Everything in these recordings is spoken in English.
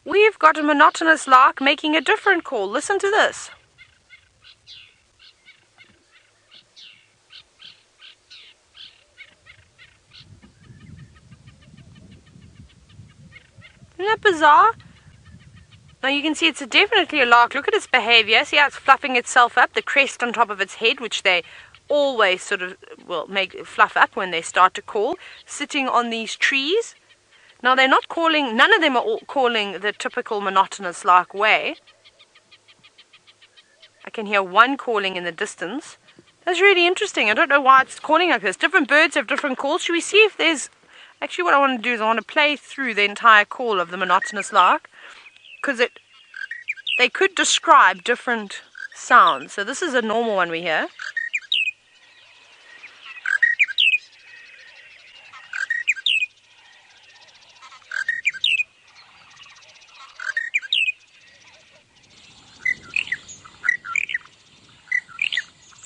we've got a monotonous lark making a different call. Listen to this. Isn't that bizarre? Now you can see it's definitely a lark. Look at its behavior. See how it's fluffing itself up, the crest on top of its head, which they always sort of make fluff up when they start to call, sitting on these trees. Now they're not calling, none of them are all calling the typical monotonous lark way. I can hear one calling in the distance. That's really interesting. I don't know why it's calling like this. Different birds have different calls. Should we see if there's... Actually, what I want to do is I want to play through the entire call of the monotonous lark, because they could describe different sounds. So this is a normal one we hear.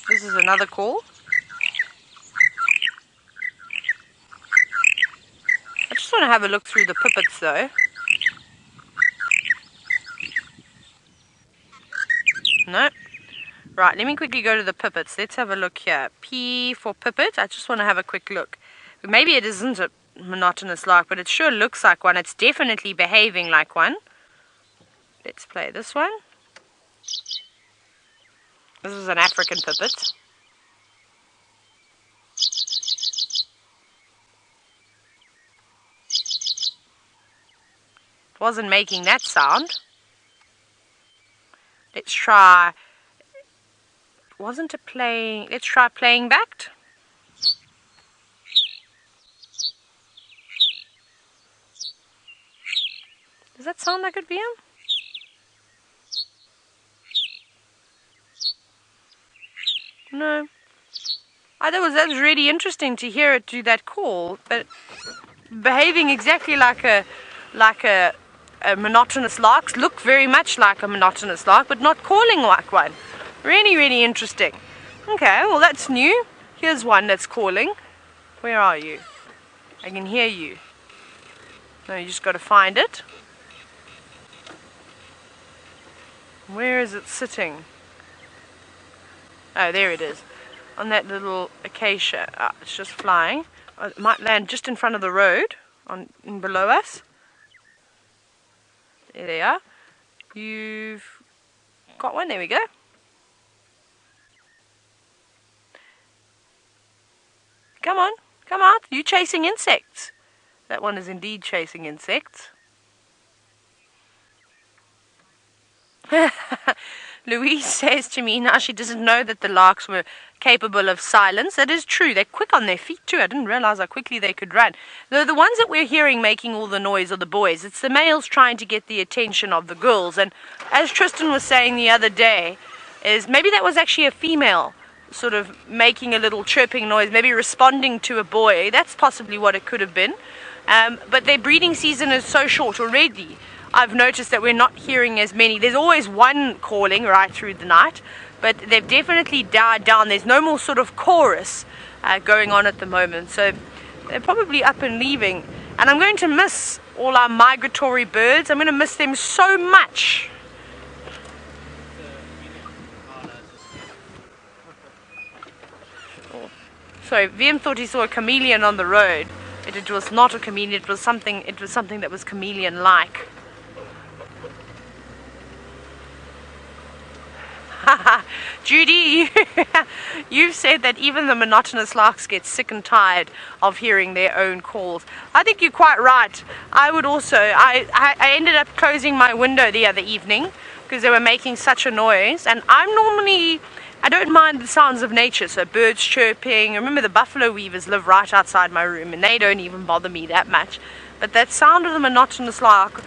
This is another call. I just want to have a look through the pipits though. No. Right, let me quickly go to the pipits. Let's have a look here. P for pipit. I just want to have a quick look. Maybe it isn't a monotonous lark, but it sure looks like one. It's definitely behaving like one. Let's play this one. This is an African pipit. It wasn't making that sound. Let's try... Wasn't it playing... Let's try playing backed. Does that sound like it'd be him? No. That was really interesting to hear it do that call, but behaving exactly like a monotonous lark. Look very much like a monotonous lark, but not calling like one. Really, really interesting. Okay, well that's new. Here's one that's calling. Where are you? I can hear you. No, you just got to find it. Where is it sitting? Oh, there it is. On that little acacia. Ah, it's just flying. It might land just in front of the road, below us. There they are. You've got one. There we go. Come on, come out. You chasing insects. That one is indeed chasing insects. Louise says to me now she doesn't know that the larks were capable of silence. That is true. They're quick on their feet too. I didn't realize how quickly they could run. The ones that we're hearing making all the noise are the boys. It's the males trying to get the attention of the girls. And as Tristan was saying the other day, is maybe that was actually a female sort of making a little chirping noise, maybe responding to a boy. That's possibly what it could have been. But their breeding season is so short already. I've noticed that we're not hearing as many. There's always one calling right through the night, but they've definitely died down. There's no more sort of chorus going on at the moment. So they're probably up and leaving. And I'm going to miss all our migratory birds. I'm going to miss them so much. So VM thought he saw a chameleon on the road, but it was not a chameleon. It was something that was chameleon-like. Judy, you've said that even the monotonous larks get sick and tired of hearing their own calls. I think you're quite right. I would also, I ended up closing my window the other evening because they were making such a noise, and I don't mind the sounds of nature, so birds chirping. Remember, the buffalo weavers live right outside my room and they don't even bother me that much. But that sound of the monotonous lark,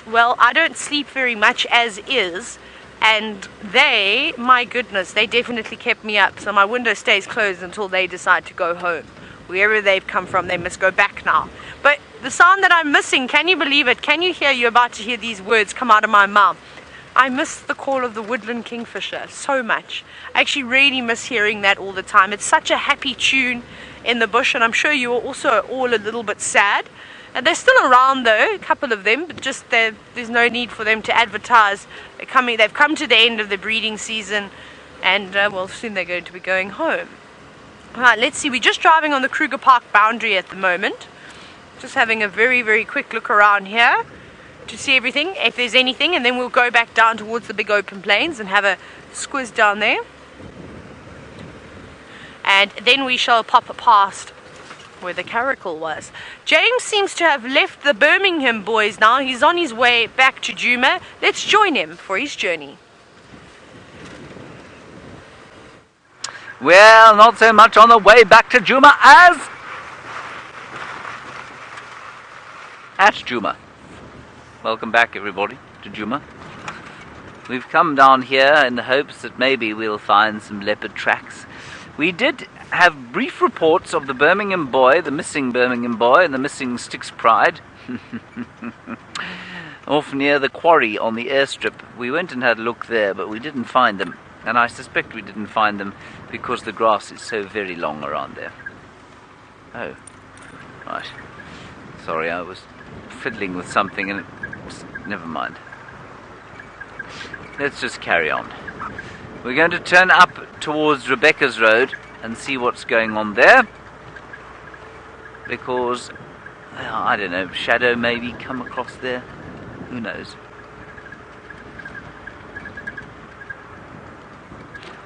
well, I don't sleep very much as is. And they, my goodness, they definitely kept me up. So my window stays closed until they decide to go home. Wherever they've come from, they must go back now. But the sound that I'm missing, can you believe it? Can you hear? You're about to hear these words come out of my mouth. I miss the call of the woodland kingfisher so much. I actually really miss hearing that all the time. It's such a happy tune in the bush, and I'm sure you are also all a little bit sad And they're still around though, a couple of them, but just there's no need for them to advertise. They've come to the end of the breeding season, and well, soon they're going to be going home. Alright, let's see, we're just driving on the Kruger Park boundary at the moment. Just having a very, very quick look around here to see everything, if there's anything, and then we'll go back down towards the big open plains and have a squiz down there. And then we shall pop past where the caracal was. James seems to have left the Birmingham boys now. He's on his way back to Djuma. Let's join him for his journey. Well, not so much on the way back to Djuma as at Djuma. Welcome back, everybody, to Djuma. We've come down here in the hopes that maybe we'll find some leopard tracks. We did have brief reports of the Birmingham boy, the missing Birmingham boy, and the missing Styx Pride off near the quarry on the airstrip. We went and had a look there, but we didn't find them. And I suspect we didn't find them because the grass is so very long around there. Oh, right. Sorry, I was fiddling with something and never mind. Let's just carry on. We're going to turn up towards Rebecca's Road and see what's going on there. Because, I don't know, shadow maybe come across there. Who knows?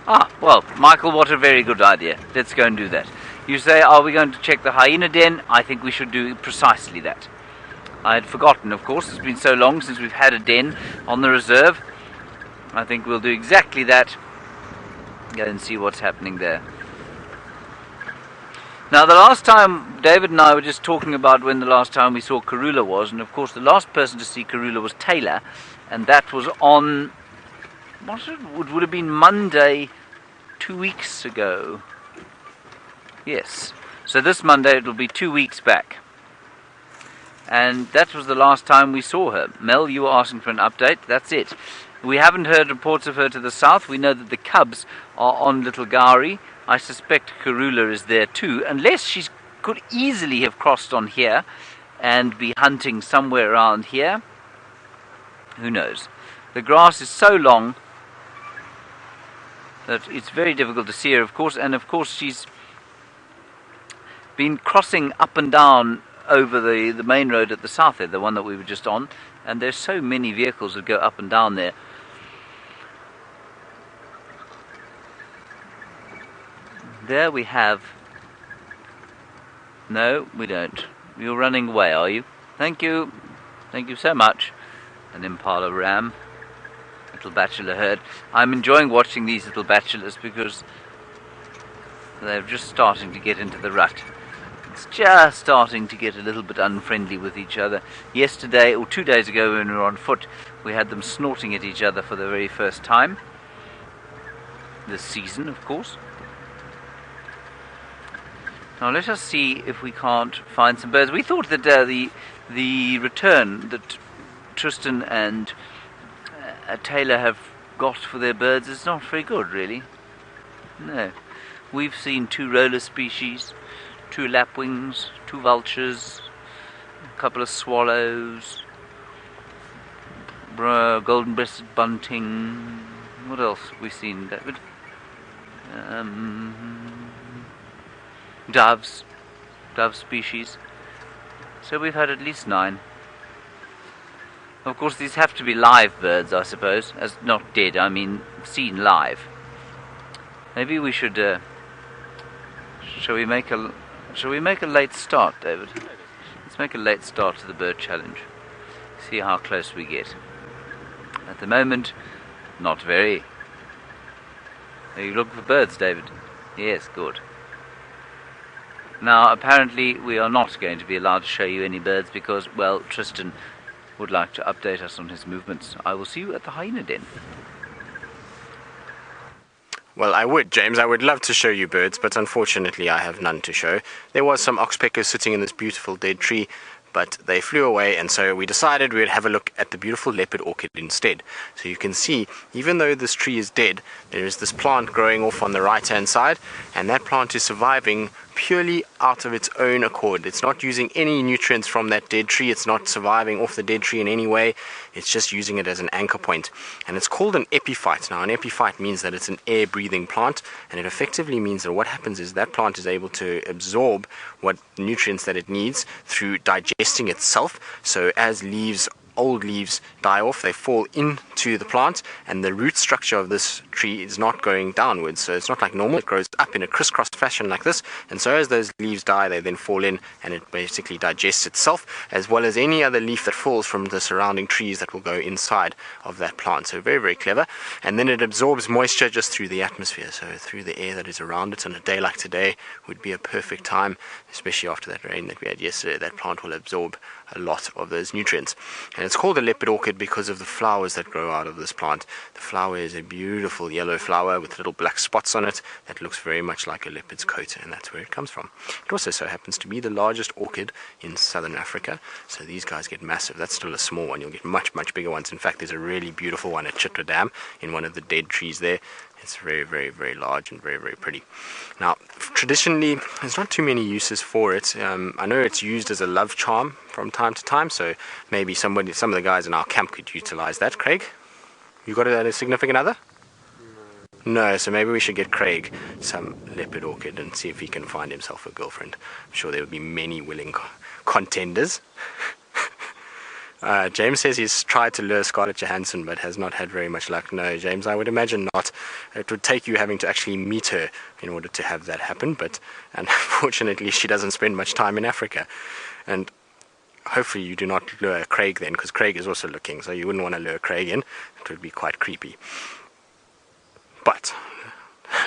Ah, well, Michael, what a very good idea. Let's go and do that. You say, are we going to check the hyena den? I think we should do precisely that. I had forgotten, of course. It's been so long since we've had a den on the reserve. I think we'll do exactly that. Go and see what's happening there. Now, the last time, David and I were just talking about when the last time we saw Karula was, and of course the last person to see Karula was Taylor, and that was on, would have been Monday 2 weeks ago. Yes, so this Monday it will be 2 weeks back. And that was the last time we saw her. Mel, you were asking for an update, that's it. We haven't heard reports of her to the south. We know that the cubs are on Little Gowrie. I suspect Karula is there too, unless she could easily have crossed on here and be hunting somewhere around here. Who knows? The grass is so long that it's very difficult to see her, of course, and of course she's been crossing up and down over the main road at the south there, the one that we were just on, and there's so many vehicles that go up and down there. There we have... No, we don't. You're running away, are you? Thank you. Thank you so much. An impala ram. Little bachelor herd. I'm enjoying watching these little bachelors because they're just starting to get into the rut. It's just starting to get a little bit unfriendly with each other. Yesterday, or 2 days ago when we were on foot, we had them snorting at each other for the very first time. This season, of course. Now let us see if we can't find some birds. We thought that the return that Tristan and Taylor have got for their birds is not very good, really. No. We've seen 2 roller species, 2 lapwings, 2 vultures, a couple of swallows, golden-breasted bunting. What else have we seen, David? Doves, dove species. So we've had at least 9. Of course, these have to be live birds, I suppose, as not dead. I mean, seen live. Maybe we should. Shall we make a late start, David? Let's make a late start to the bird challenge. See how close we get. At the moment, not very. Are you looking for birds, David? Yes, good. Now, apparently, we are not going to be allowed to show you any birds because, well, Tristan would like to update us on his movements. I will see you at the hyena den. Well, I would, James. I would love to show you birds, but unfortunately I have none to show. There was some oxpeckers sitting in this beautiful dead tree, but they flew away, and so we decided we would have a look at the beautiful leopard orchid instead. So you can see, even though this tree is dead, there is this plant growing off on the right-hand side, and that plant is surviving purely out of its own accord. It's not using any nutrients from that dead tree. It's not surviving off the dead tree in any way. It's just using it as an anchor point. And it's called an epiphyte. Now, an epiphyte means that it's an air-breathing plant, and it effectively means that what happens is that plant is able to absorb what nutrients that it needs through digesting itself. So as old leaves die off, they fall into the plant, and the root structure of this tree is not going downwards. So it's not like normal, it grows up in a crisscross fashion like this, and so as those leaves die, they then fall in, and it basically digests itself, as well as any other leaf that falls from the surrounding trees that will go inside of that plant. So very, very clever. And then it absorbs moisture just through the atmosphere, so through the air that is around it. On a day like today would be a perfect time, especially after that rain that we had yesterday. That plant will absorb a lot of those nutrients. And it's called a leopard orchid because of the flowers that grow out of this plant. The flower is a beautiful yellow flower with little black spots on it that looks very much like a leopard's coat, and that's where it comes from. It also so happens to be the largest orchid in southern Africa, so these guys get massive. That's still a small one. You'll get much, much bigger ones. In fact, there's a really beautiful one at Chitwa Dam in one of the dead trees there. It's very, very, very large and very, very pretty. Now, traditionally, there's not too many uses for it. I know it's used as a love charm from time to time, so maybe some of the guys in our camp could utilize that. Craig, you got a significant other? No, so maybe we should get Craig some leopard orchid and see if he can find himself a girlfriend. I'm sure there will be many willing contenders. James says he's tried to lure Scarlett Johansson but has not had very much luck. No, James, I would imagine not. It would take you having to actually meet her in order to have that happen, but unfortunately she doesn't spend much time in Africa. And hopefully you do not lure Craig then, because Craig is also looking, so you wouldn't want to lure Craig in. It would be quite creepy. But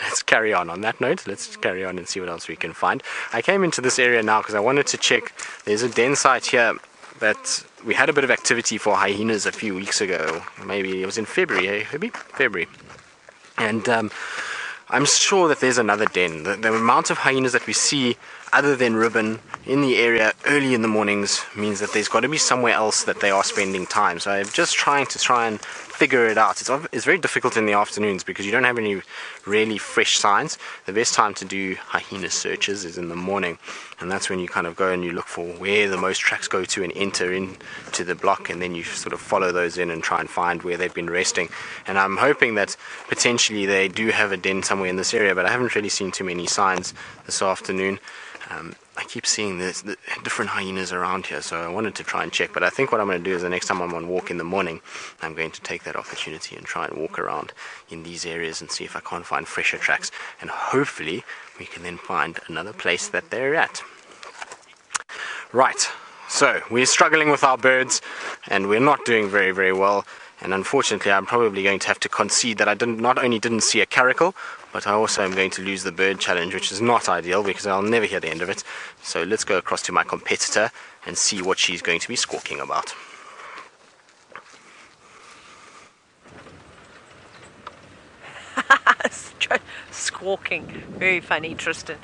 let's carry on that note. Let's carry on and see what else we can find. I came into this area now because I wanted to check. There's a den site here that we had a bit of activity for hyenas a few weeks ago. Maybe it was in February, eh, Hubby? February. And I'm sure that there's another den. The amount of hyenas that we see other than ribbon in the area early in the mornings means that there's got to be somewhere else that they are spending time. So I'm just trying and figure it out. It's very difficult in the afternoons because you don't have any really fresh signs. The best time to do hyena searches is in the morning, and that's when you kind of go and you look for where the most tracks go to and enter into the block, and then you sort of follow those in and try and find where they've been resting. And I'm hoping that potentially they do have a den somewhere in this area, but I haven't really seen too many signs this afternoon. I keep seeing the different hyenas around here, so I wanted to try and check. But I think what I'm going to do is the next time I'm on walk in the morning, I'm going to take that opportunity and try and walk around in these areas and see if I can't find fresher tracks. And hopefully we can then find another place that they're at. Right, so we're struggling with our birds and we're not doing very, very well. And unfortunately, I'm probably going to have to concede that I not only didn't see a caracal, but I also am going to lose the bird challenge, which is not ideal because I'll never hear the end of it. So let's go across to my competitor and see what she's going to be squawking about. Squawking, very funny, Tristan.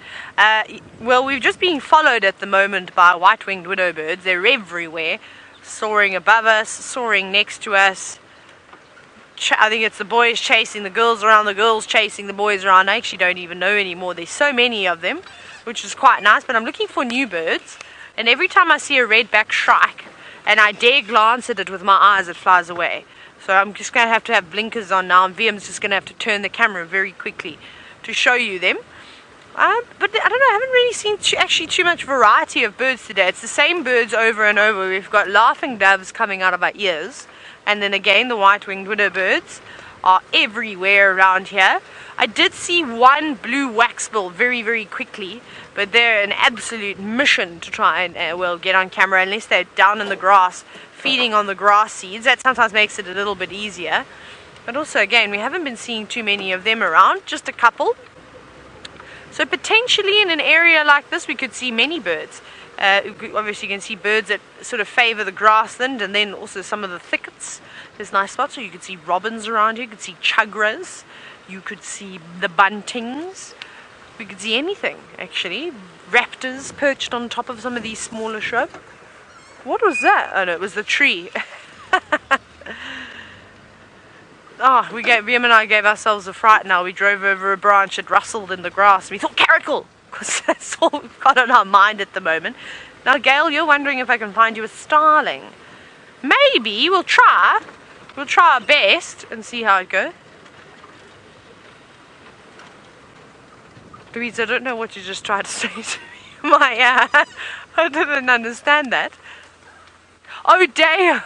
Well, we've just been followed at the moment by white-winged widow birds. They're everywhere, soaring above us, soaring next to us. I think it's the boys chasing the girls around, the girls chasing the boys around. I actually don't even know anymore. There's so many of them, which is quite nice. But I'm looking for new birds, and every time I see a red-backed shrike and I dare glance at it with my eyes, it flies away. So I'm just going to have blinkers on now, and VM's just going to have to turn the camera very quickly to show you them. But I don't know, I haven't really seen actually too much variety of birds today. It's the same birds over and over. We've got laughing doves coming out of our ears. And then again, the white-winged widow birds are everywhere around here. I did see one blue waxbill very, very quickly, but they're an absolute mission to try and get on camera, unless they're down in the grass, feeding on the grass seeds. That sometimes makes it a little bit easier. But also, again, we haven't been seeing too many of them around, just a couple. So potentially in an area like this, we could see many birds. Obviously you can see birds that sort of favor the grassland, and then also some of the thickets. There's nice spots, so you could see robins around here, you could see chugras, you could see the buntings, we could see anything actually. Raptors perched on top of some of these smaller shrubs. What was that? Oh no, it was the tree. VM and I gave ourselves a fright now. We drove over a branch, it rustled in the grass, we thought caracal! because that's all we've got on our mind at the moment. Now, Gail, you're wondering if I can find you a starling. Maybe we'll try. We'll try our best and see how it goes. Louise, I don't know what you just tried to say to me. I didn't understand that. Oh, Dale.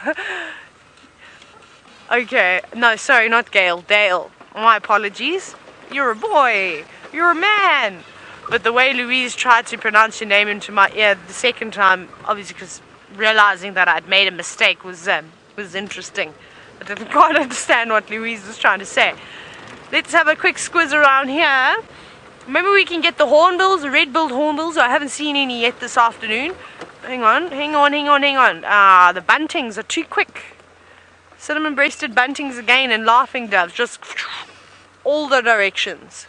Okay, no, sorry, not Gail, Dale. My apologies. You're a boy. You're a man. But the way Louise tried to pronounce your name into my ear the second time, obviously because realizing that I'd made a mistake was interesting. I didn't quite understand what Louise was trying to say. Let's have a quick squiz around here. Maybe we can get the hornbills, the red-billed hornbills. I haven't seen any yet this afternoon. Hang on. Ah, the buntings are too quick. Cinnamon-breasted buntings again and laughing doves. Just all the directions.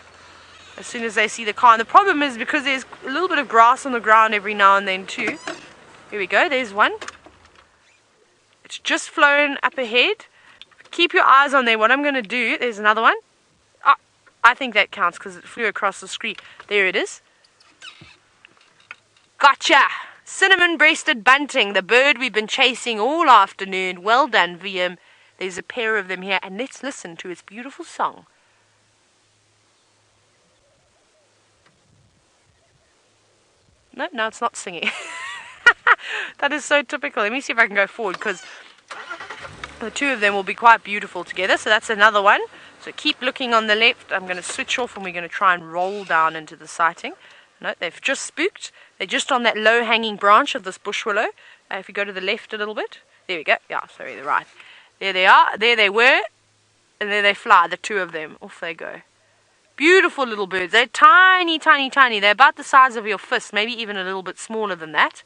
As soon as they see the car. And the problem is because there's a little bit of grass on the ground every now and then too. Here we go. There's one. It's just flown up ahead. Keep your eyes on there. What I'm going to do, there's another one. Oh, I think that counts because it flew across the screen. There it is. Gotcha! Cinnamon-breasted bunting, the bird we've been chasing all afternoon. Well done, VM. There's a pair of them here, and let's listen to its beautiful song. No, it's not singing. That is so typical. Let me see if I can go forward, because the two of them will be quite beautiful together. So that's another one. So keep looking on the left. I'm going to switch off, and we're going to try and roll down into the sighting. No, they've just spooked. They're just on that low-hanging branch of this bush willow. If you go to the left a little bit. There we go. Yeah, sorry, the right. There they are. There they were. And there they fly, the two of them. Off they go. Beautiful little birds. They're tiny, tiny, tiny. They're about the size of your fist, maybe even a little bit smaller than that.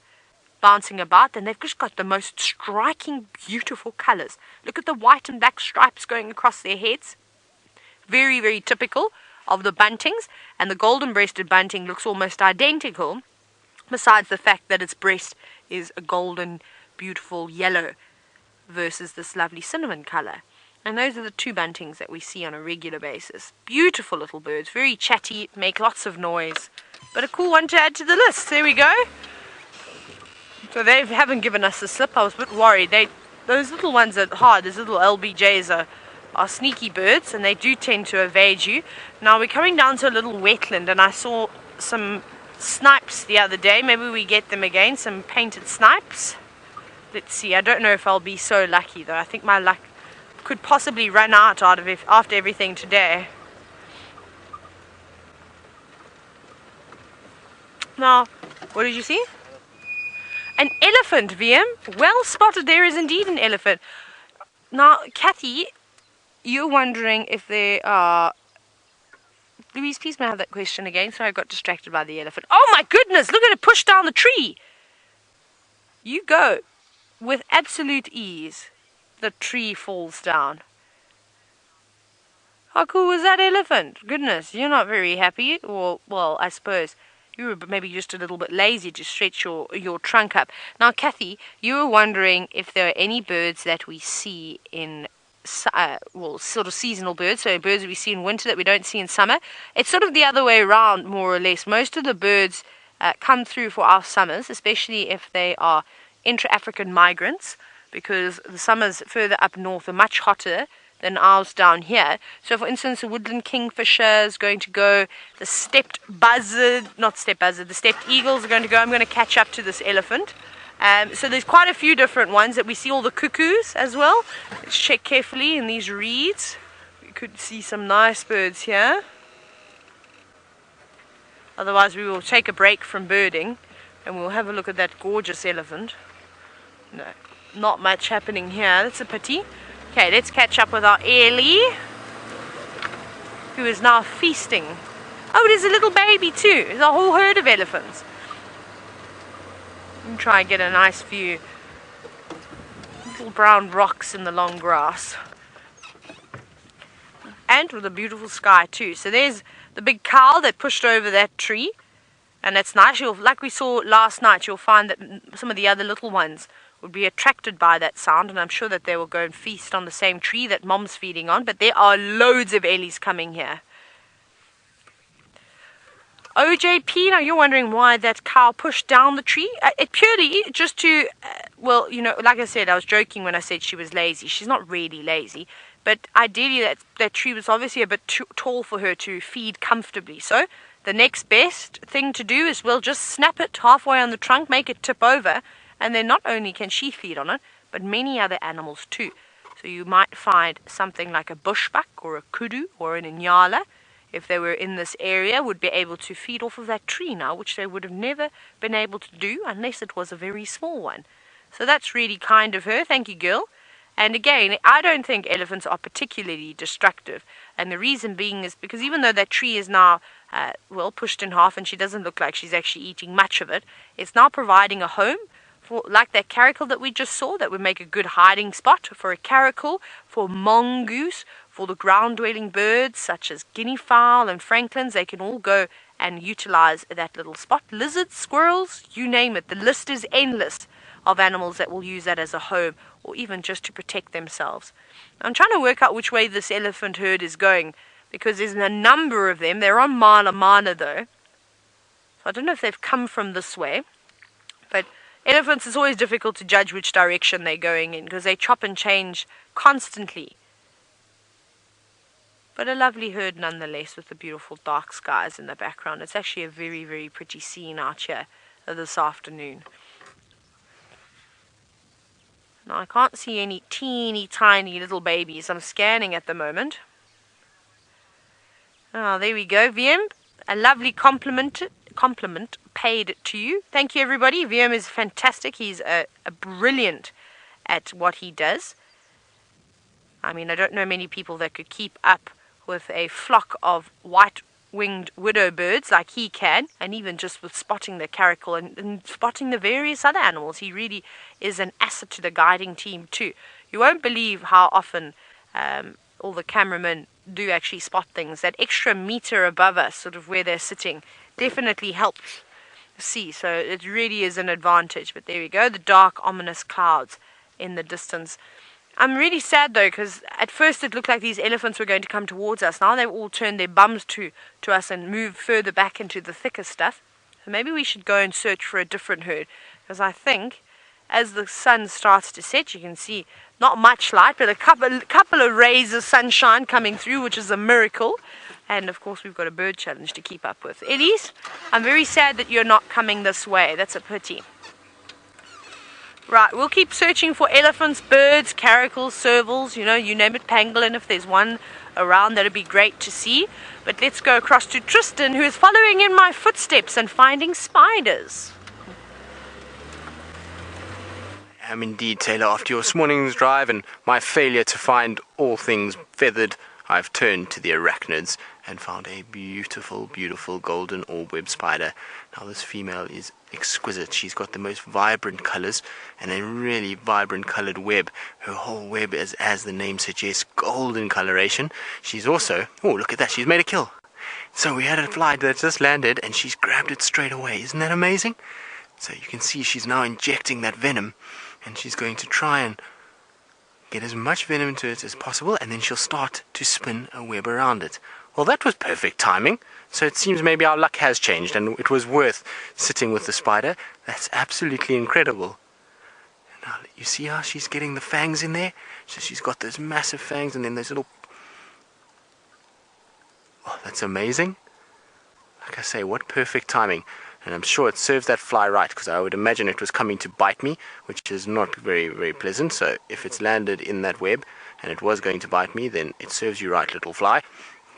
Bouncing about. And they've just got the most striking, beautiful colors. Look at the white and black stripes going across their heads. Very, very typical of the buntings, and the golden-breasted bunting looks almost identical, besides the fact that its breast is a golden, beautiful yellow versus this lovely cinnamon color. And those are the two buntings that we see on a regular basis. Beautiful little birds, very chatty, make lots of noise, but a cool one to add to the list. There we go. So they haven't given us a slip. I was a bit worried. Those little ones are hard. Those little LBJs are sneaky birds, and they do tend to evade you. Now we're coming down to a little wetland, and I saw some snipes the other day. Maybe we get them again, some painted snipes. Let's see. I don't know if I'll be so lucky though. I think my luck could possibly run out after everything today. Now, what did you see? An elephant, VM. Well spotted. There is indeed an elephant. Now, Kathy, you're wondering if there are... Louise, please may I have that question again? Sorry, I got distracted by the elephant. Oh my goodness, look at it push down the tree. You go. With absolute ease, the tree falls down. How cool was that elephant? Goodness, you're not very happy. Or, well, I suppose you were maybe just a little bit lazy to stretch your trunk up. Now, Kathy, you were wondering if there are any birds that we see in well, sort of seasonal birds, so birds that we see in winter that we don't see in summer. It's sort of the other way around, more or less. Most of the birds come through for our summers, especially if they are intra-African migrants, because the summers further up north are much hotter than ours down here. So, for instance, the woodland kingfisher is going to go, the stepped buzzard, not stepped buzzard, the stepped eagles are going to go. I'm going to catch up to this elephant. So there's quite a few different ones that we see, all the cuckoos as well. Let's check carefully in these reeds. We could see some nice birds here. Otherwise we will take a break from birding and we'll have a look at that gorgeous elephant. No, not much happening here. That's a pity. Okay, let's catch up with our Ellie, who is now feasting. Oh, there's a little baby too. There's a whole herd of elephants. And try and get a nice view. Little brown rocks in the long grass. And with a beautiful sky too. So there's the big cow that pushed over that tree. And that's nice. Like we saw last night, you'll find that some of the other little ones would be attracted by that sound. And I'm sure that they will go and feast on the same tree that Mom's feeding on. But there are loads of Ellies coming here. OJP, now you're wondering why that cow pushed down the tree. It purely just to, well, you know, like I said, I was joking when I said she was lazy. She's not really lazy, but ideally that tree was obviously a bit too tall for her to feed comfortably. So the next best thing to do is we'll just snap it halfway on the trunk, make it tip over, and then not only can she feed on it, but many other animals too. So you might find something like a bushbuck or a kudu or an inyala, if they were in this area, would be able to feed off of that tree now, which they would have never been able to do unless it was a very small one. So that's really kind of her. Thank you, girl. And again, I don't think elephants are particularly destructive. And the reason being is because even though that tree is now, well, pushed in half and she doesn't look like she's actually eating much of it, it's now providing a home for, like that caracal that we just saw, that would make a good hiding spot for a caracal, for mongoose, for the ground-dwelling birds such as guinea fowl and franklins. They can all go and utilize that little spot. Lizards, squirrels, you name it. The list is endless of animals that will use that as a home or even just to protect themselves. I'm trying to work out which way this elephant herd is going because there's a number of them. They're on Mana though. So I don't know if they've come from this way. But elephants, it's always difficult to judge which direction they're going in because they chop and change constantly. But a lovely herd nonetheless with the beautiful dark skies in the background. It's actually a very, very pretty scene out here this afternoon. Now I can't see any teeny tiny little babies. I'm scanning at the moment. Oh, there we go, VM. A lovely compliment paid to you. Thank you, everybody. VM is fantastic. He's a brilliant at what he does. I mean, I don't know many people that could keep up with a flock of white-winged widow birds like he can, and even just with spotting the caracal and spotting the various other animals. He really is an asset to the guiding team too. You won't believe how often all the cameramen do actually spot things. That extra meter above us, sort of where they're sitting, definitely helps see. So it really is an advantage. But there we go, the dark, ominous clouds in the distance. I'm really sad though, because at first it looked like these elephants were going to come towards us. Now they've all turned their bums to us and moved further back into the thicker stuff. So maybe we should go and search for a different herd, because I think as the sun starts to set, you can see not much light, but a couple of rays of sunshine coming through, which is a miracle. And of course we've got a bird challenge to keep up with. Ellies, I'm very sad that you're not coming this way. That's a pity. Right, we'll keep searching for elephants, birds, caracals, servals, you know, you name it, pangolin. If there's one around, that'd be great to see. But let's go across to Tristan, who is following in my footsteps and finding spiders. I am indeed, Taylor. After your this morning's drive and my failure to find all things feathered, I've turned to the arachnids and found a beautiful, beautiful golden orb-web spider. Now this female is exquisite. She's got the most vibrant colors and a really vibrant colored web. Her whole web is, as the name suggests, golden coloration. She's also, oh look at that, she's made a kill. So we had a fly that just landed and she's grabbed it straight away. Isn't that amazing? So you can see she's now injecting that venom and she's going to try and get as much venom into it as possible, and then she'll start to spin a web around it. Well, that was perfect timing. So it seems maybe our luck has changed and it was worth sitting with the spider. That's absolutely incredible. Now you see how she's getting the fangs in there? So she's got those massive fangs and then those little... Oh, that's amazing. Like I say, what perfect timing. And I'm sure it serves that fly right, because I would imagine it was coming to bite me, which is not very, very pleasant. So if it's landed in that web and it was going to bite me, then it serves you right, little fly.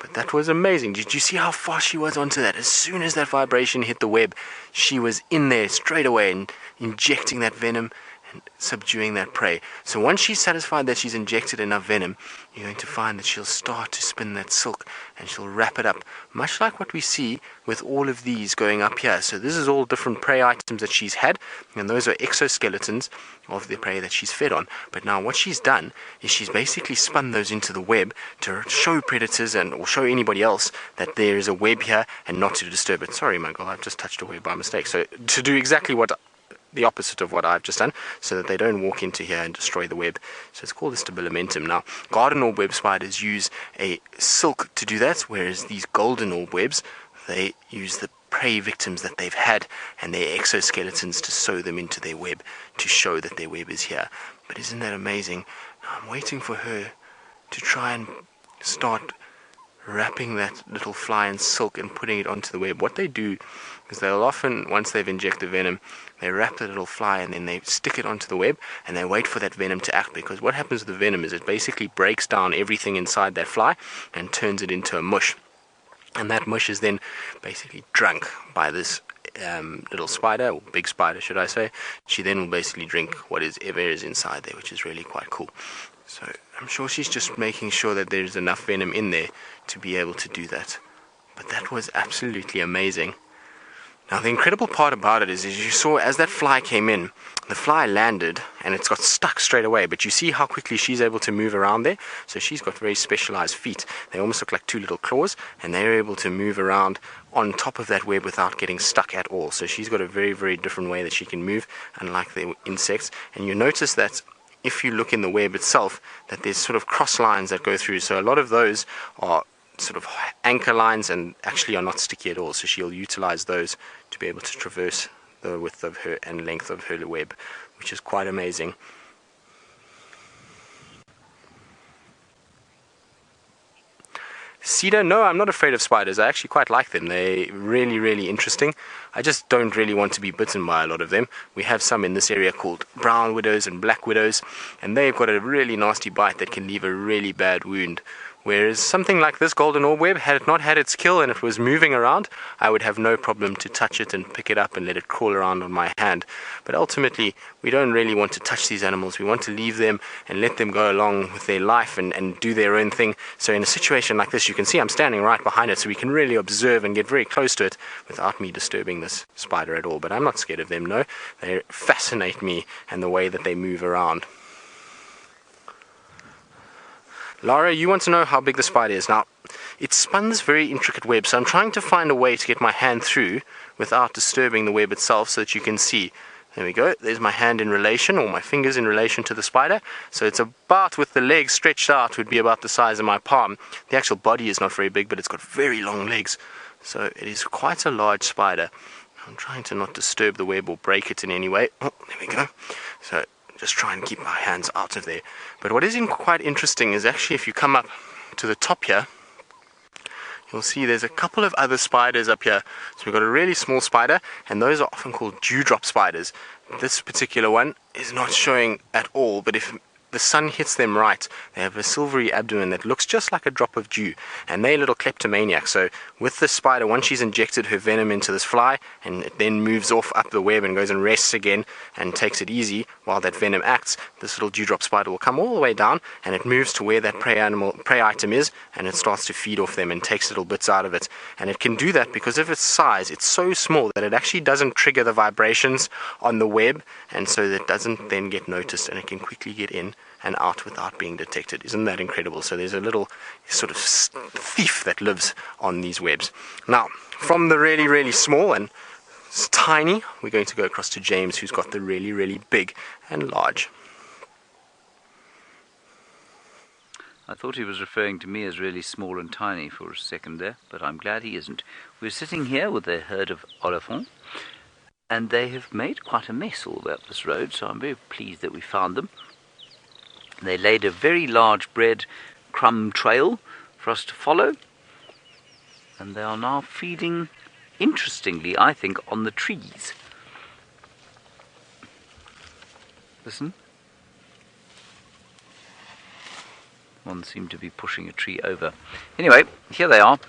But that was amazing. Did you see how fast she was onto that? As soon as that vibration hit the web, she was in there straight away and injecting that venom and subduing that prey. So once she's satisfied that she's injected enough venom, you're going to find that she'll start to spin that silk and she'll wrap it up, much like what we see with all of these going up here. So this is all different prey items that she's had, and those are exoskeletons of the prey that she's fed on. But now what she's done is she's basically spun those into the web to show predators or show anybody else that there is a web here and not to disturb it. Sorry, my girl, I've just touched a web by mistake. So to do exactly the opposite of what I've just done, so that they don't walk into here and destroy the web. So it's called a stabilimentum. Now, garden orb web spiders use a silk to do that, whereas these golden orb webs, they use the prey victims that they've had and their exoskeletons to sew them into their web to show that their web is here. But isn't that amazing? I'm waiting for her to try and start wrapping that little fly in silk and putting it onto the web. What they do is they'll often, once they've injected venom, they wrap the little fly and then they stick it onto the web and they wait for that venom to act, because what happens with the venom is it basically breaks down everything inside that fly and turns it into a mush. And that mush is then basically drunk by this little spider, or big spider should I say. She then will basically drink whatever is inside there, which is really quite cool. So I'm sure she's just making sure that there's enough venom in there to be able to do that. But that was absolutely amazing. Now the incredible part about it is you saw as that fly came in, the fly landed and it's got stuck straight away, but you see how quickly she's able to move around there. So she's got very specialized feet. They almost look like two little claws, and they're able to move around on top of that web without getting stuck at all. So she's got a very, very different way that she can move, unlike the insects. And you notice that if you look in the web itself, that there's sort of cross lines that go through. So a lot of those are sort of anchor lines and actually are not sticky at all. So she'll utilize those to be able to traverse the width of her and length of her web, which is quite amazing. Cedar, no, I'm not afraid of spiders. I actually quite like them. They're really, really interesting. I just don't really want to be bitten by a lot of them. We have some in this area called brown widows and black widows, and they've got a really nasty bite that can leave a really bad wound. Whereas something like this golden orb web, had it not had its kill and it was moving around, I would have no problem to touch it and pick it up and let it crawl around on my hand. But ultimately, we don't really want to touch these animals. We want to leave them and let them go along with their life and do their own thing. So in a situation like this, you can see I'm standing right behind it, so we can really observe and get very close to it without me disturbing this spider at all. But I'm not scared of them, no. They fascinate me and the way that they move around. Lara, you want to know how big the spider is. Now, it spun this very intricate web, so I'm trying to find a way to get my hand through without disturbing the web itself so that you can see. There we go, there's my hand in relation, or my fingers in relation to the spider. So it's about, with the legs stretched out, would be about the size of my palm. The actual body is not very big, but it's got very long legs. So it is quite a large spider. I'm trying to not disturb the web or break it in any way. Oh, there we go. So just try and keep my hands out of there. But what is quite interesting is actually if you come up to the top here, you'll see there's a couple of other spiders up here. So we've got a really small spider, and those are often called dewdrop spiders. This particular one is not showing at all, but if the sun hits them right, they have a silvery abdomen that looks just like a drop of dew, and they're little kleptomaniacs. So with this spider, once she's injected her venom into this fly, and it then moves off up the web and goes and rests again and takes it easy while that venom acts, this little dewdrop spider will come all the way down and it moves to where that prey item is, and it starts to feed off them and takes little bits out of it. And it can do that because of its size. It's so small that it actually doesn't trigger the vibrations on the web, and so that doesn't then get noticed, and it can quickly get in and out without being detected. Isn't that incredible? So there's a little sort of thief that lives on these webs. Now, from the really, really small and tiny, we're going to go across to James, who's got the really, really big and large. I thought he was referring to me as really small and tiny for a second there, but I'm glad he isn't. We're sitting here with a herd of elephants, and they have made quite a mess all the way up this road, so I'm very pleased that we found them. They laid a very large bread crumb trail for us to follow, and they are now feeding, interestingly, I think, on the trees. Listen. One seemed to be pushing a tree over. Anyway, here they are,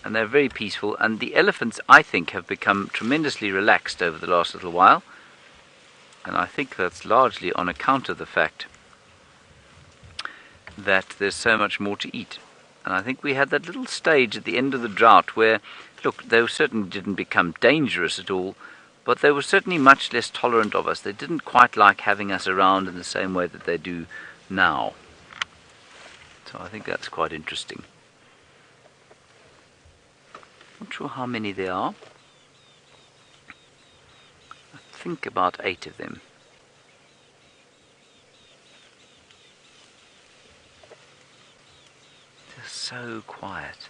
and they're very peaceful, and the elephants, I think, have become tremendously relaxed over the last little while, and I think that's largely on account of the fact that there's so much more to eat. And I think we had that little stage at the end of the drought where, look, they certainly didn't become dangerous at all, but they were certainly much less tolerant of us. They didn't quite like having us around in the same way that they do now. So I think that's quite interesting. Not sure how many there are. I think about 8 of them. So quiet.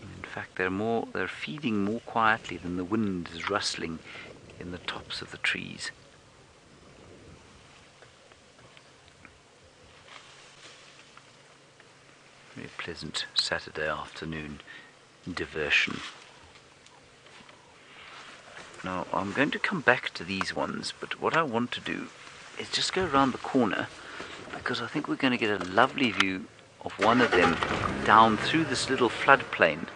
In fact, they're feeding more quietly than the wind is rustling in the tops of the trees. Very pleasant Saturday afternoon diversion. Now, I'm going to come back to these ones, but what I want to do is just go around the corner, because I think we're going to get a lovely view of one of them down through this little floodplain.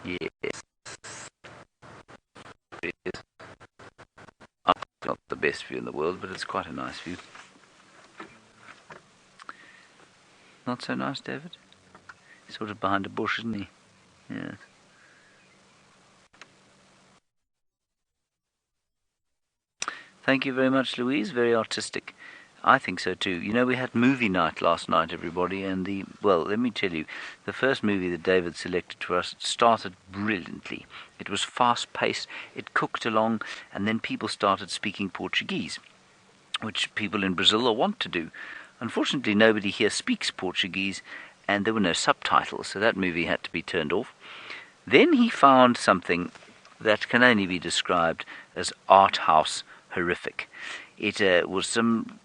Yes. It is. Not the best view in the world, but it's quite a nice view. Not so nice, David? He's sort of behind a bush, isn't he? Yes. Thank you very much, Louise. Very artistic. I think so too. You know, we had movie night last night, everybody, and well, let me tell you, the first movie that David selected for us started brilliantly. It was fast-paced, it cooked along, and then people started speaking Portuguese, which people in Brazil want to do. Unfortunately, nobody here speaks Portuguese, and there were no subtitles, so that movie had to be turned off. Then he found something that can only be described as art house horrific. It was some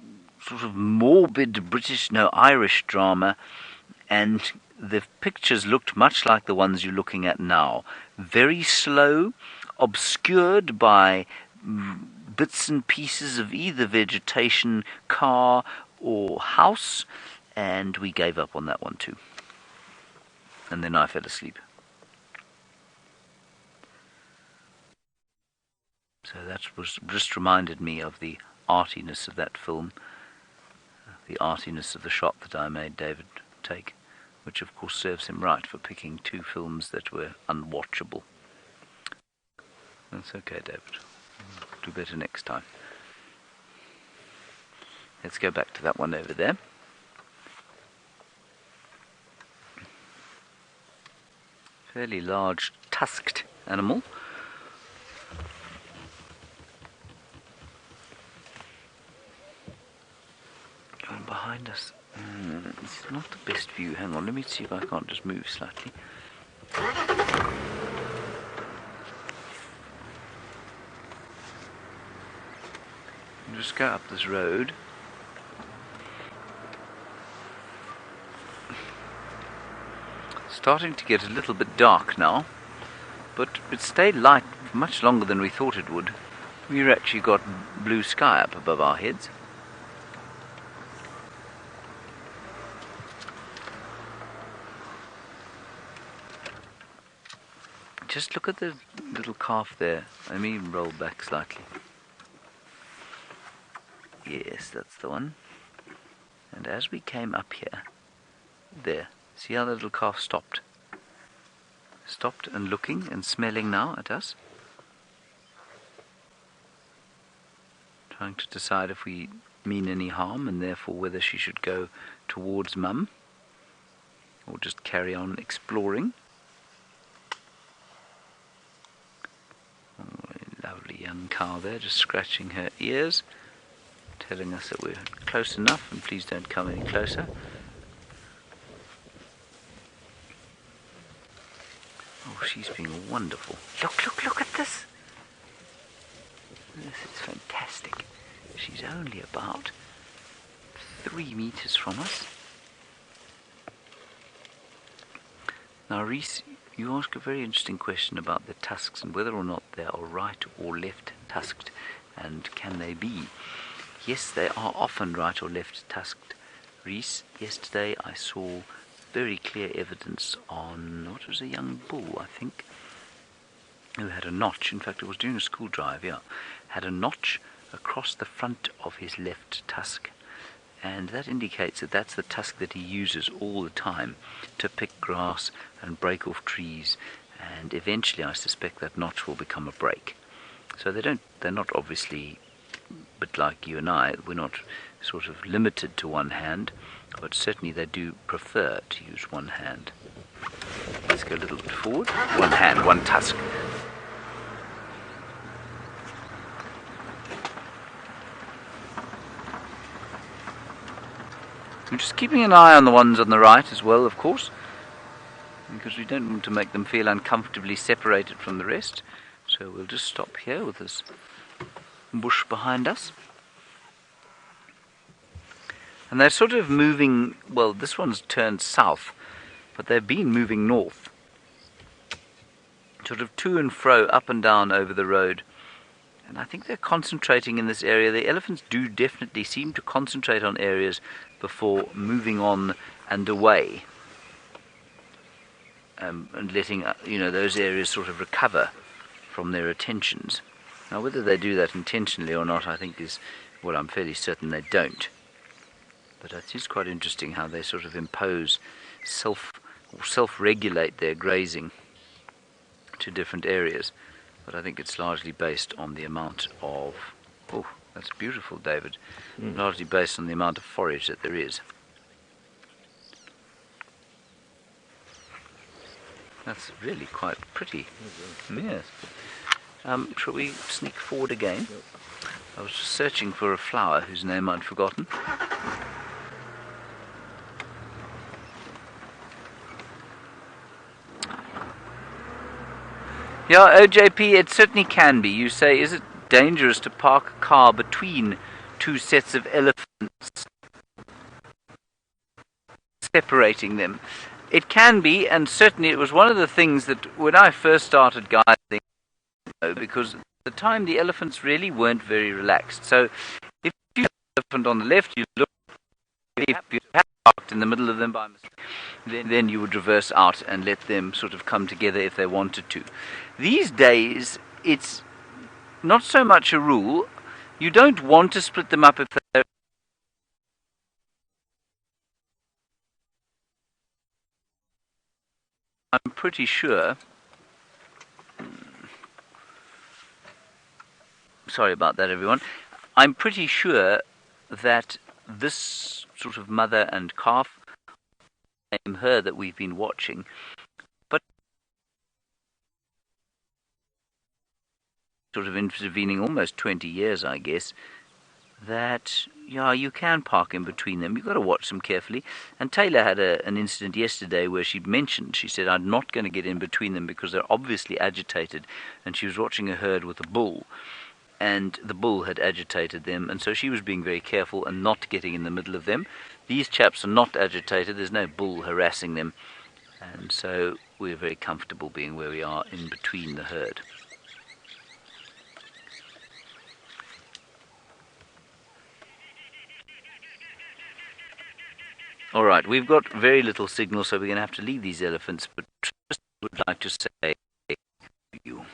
sort of morbid Irish drama, and the pictures looked much like the ones you're looking at now. Very slow, obscured by bits and pieces of either vegetation, car, or house, and we gave up on that one too. And then I fell asleep. So that was just reminded me of the artiness of that film, the artiness of the shot that I made David take, which of course serves him right for picking two films that were unwatchable. That's okay, David. Do better next time. Let's go back to that one over there. Fairly large tusked animal. And behind us, this is not the best view. Hang on, let me see if I can't just move slightly. Just go up this road. Starting to get a little bit dark now, but it stayed light much longer than we thought it would. We've actually got blue sky up above our heads. Just look at the little calf there. Let me roll back slightly. Yes, that's the one. And as we came up here, there, see how the little calf stopped? Stopped and looking and smelling now at us. Trying to decide if we mean any harm and therefore whether she should go towards Mum or just carry on exploring. Oh, lovely young cow there, just scratching her ears, telling us that we're close enough and please don't come any closer. Oh, she's being wonderful. Look at this. This is fantastic. She's only about 3 meters from us. Now, Reese, you ask a very interesting question about the tusks and whether or not they are right or left tusked, and can they be? Yes, they are often right or left tusked. Reese, yesterday I saw very clear evidence on what was a young bull, I think, who had a notch. In fact, it was during a school drive, had a notch across the front of his left tusk, and that indicates that that's the tusk that he uses all the time to pick grass and break off trees, and eventually I suspect that notch will become a break. So they're not obviously, but like you and I, we're not sort of limited to one hand, but certainly they do prefer to use one hand. Let's go a little bit forward. One hand, one tusk. I'm just keeping an eye on the ones on the right as well, of course, because we don't want to make them feel uncomfortably separated from the rest. So we'll just stop here with this bush behind us. And they're sort of moving, well, this one's turned south, but they've been moving north. Sort of to and fro, up and down over the road. And I think they're concentrating in this area. The elephants do definitely seem to concentrate on areas before moving on and away. And letting, those areas sort of recover from their attentions. Now, whether they do that intentionally or not, I think is, well, I'm fairly certain they don't. But it is quite interesting how they sort of impose self-regulate their grazing to different areas. But I think it's largely based on the amount of, oh, that's beautiful, David. Largely based on the amount of forage that there is. That's really quite pretty. Yes. Shall we sneak forward again? I was just searching for a flower whose name I'd forgotten. Yeah, OJP, it certainly can be. You say, is it dangerous to park a car between two sets of elephants, separating them? It can be, and certainly it was one of the things that when I first started guiding, because at the time the elephants really weren't very relaxed. So if you have an elephant on the left, you look, if you had parked in the middle of them by mistake, then you would reverse out and let them sort of come together if they wanted to. These days, it's not so much a rule. You don't want to split them up if they're... I'm pretty sure... Sorry about that, everyone. I'm pretty sure that this sort of mother and calf, her that we've been watching, but sort of intervening almost 20 years, I guess, that, yeah, you can park in between them. You've got to watch them carefully. And Taylor had an incident yesterday where she said, I'm not going to get in between them because they're obviously agitated. And she was watching a herd with a bull, and the bull had agitated them, and so she was being very careful and not getting in the middle of them. These chaps are not agitated, there's no bull harassing them, and so we're very comfortable being where we are in between the herd. Alright, we've got very little signal, so we're going to have to leave these elephants, but Tristan would like to say you.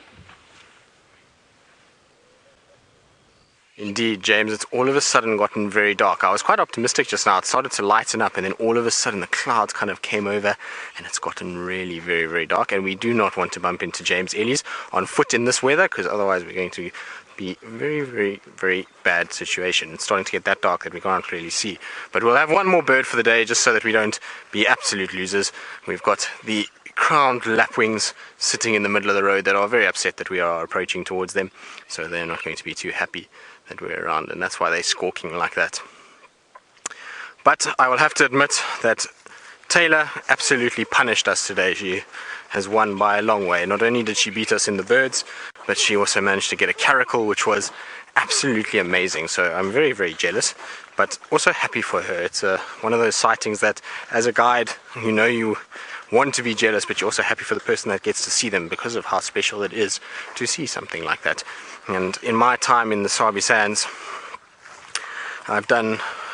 Indeed, James, it's all of a sudden gotten very dark. I was quite optimistic just now. It started to lighten up, and then all of a sudden the clouds kind of came over, and it's gotten really very, very dark. And we do not want to bump into James Ellies on foot in this weather, because otherwise we're going to be very, very, very bad situation. It's starting to get that dark that we can't clearly see. But we'll have one more bird for the day, just so that we don't be absolute losers. We've got the crowned lapwings sitting in the middle of the road that are very upset that we are approaching towards them, so they're not going to be too happy that we're around, and that's why they're squawking like that. But I will have to admit that Taylor absolutely punished us today. She has won by a long way. Not only did she beat us in the birds, but she also managed to get a caracal, which was absolutely amazing. So I'm very, very jealous, but also happy for her. It's one of those sightings that, as a guide, you want to be jealous, but you're also happy for the person that gets to see them because of how special it is to see something like that. And in my time in the Sabi Sands, I've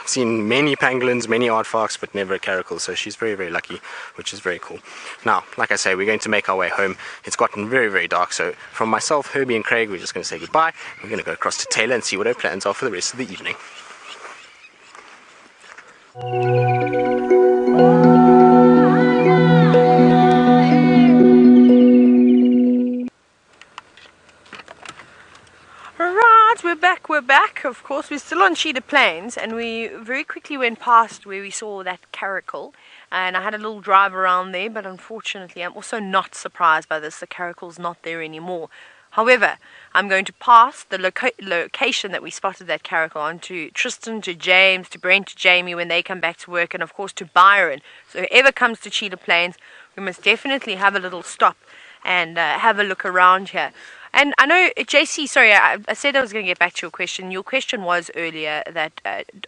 seen many pangolins, many aardvarks, but never a caracal, so she's very, very lucky, which is very cool. Now, like I say, we're going to make our way home. It's gotten very, very dark, so from myself, Herbie and Craig, we're just going to say goodbye. We're going to go across to Taylor and see what her plans are for the rest of the evening. We're back. Of course, we're still on Cheetah Plains, and we very quickly went past where we saw that caracal, and I had a little drive around there, but unfortunately I'm also not surprised by this. The caracal's not there anymore. However, I'm going to pass the location that we spotted that caracal on to Tristan, to James, to Brent, to Jamie when they come back to work, and of course to Byron. So whoever comes to Cheetah Plains, we must definitely have a little stop and have a look around here. And I know, JC, sorry, I said I was going to get back to your question. Your question was earlier that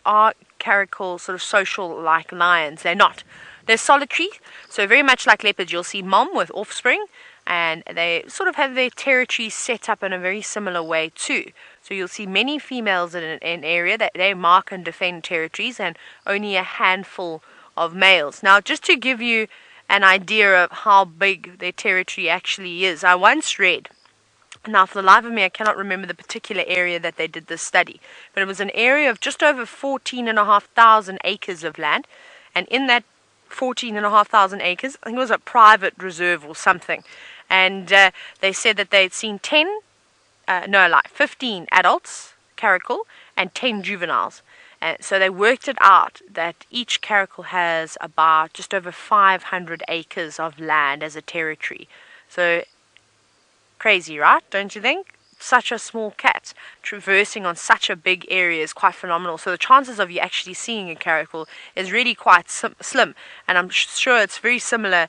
are caracals sort of social like lions? They're not. They're solitary, so very much like leopards. You'll see mom with offspring, and they sort of have their territories set up in a very similar way too. So you'll see many females in an area that they mark and defend territories, and only a handful of males. Now, just to give you an idea of how big their territory actually is, I once read, now for the life of me I cannot remember the particular area that they did this study, but it was an area of just over 14,500 acres of land, and in that 14,500 acres, I think it was a private reserve or something, and they said that they'd seen 15 adults, caracal, and 10 juveniles. So they worked it out that each caracal has about just over 500 acres of land as a territory. So crazy, right? Don't you think? Such a small cat traversing on such a big area is quite phenomenal. So the chances of you actually seeing a caracal is really quite slim, and I'm sure it's very similar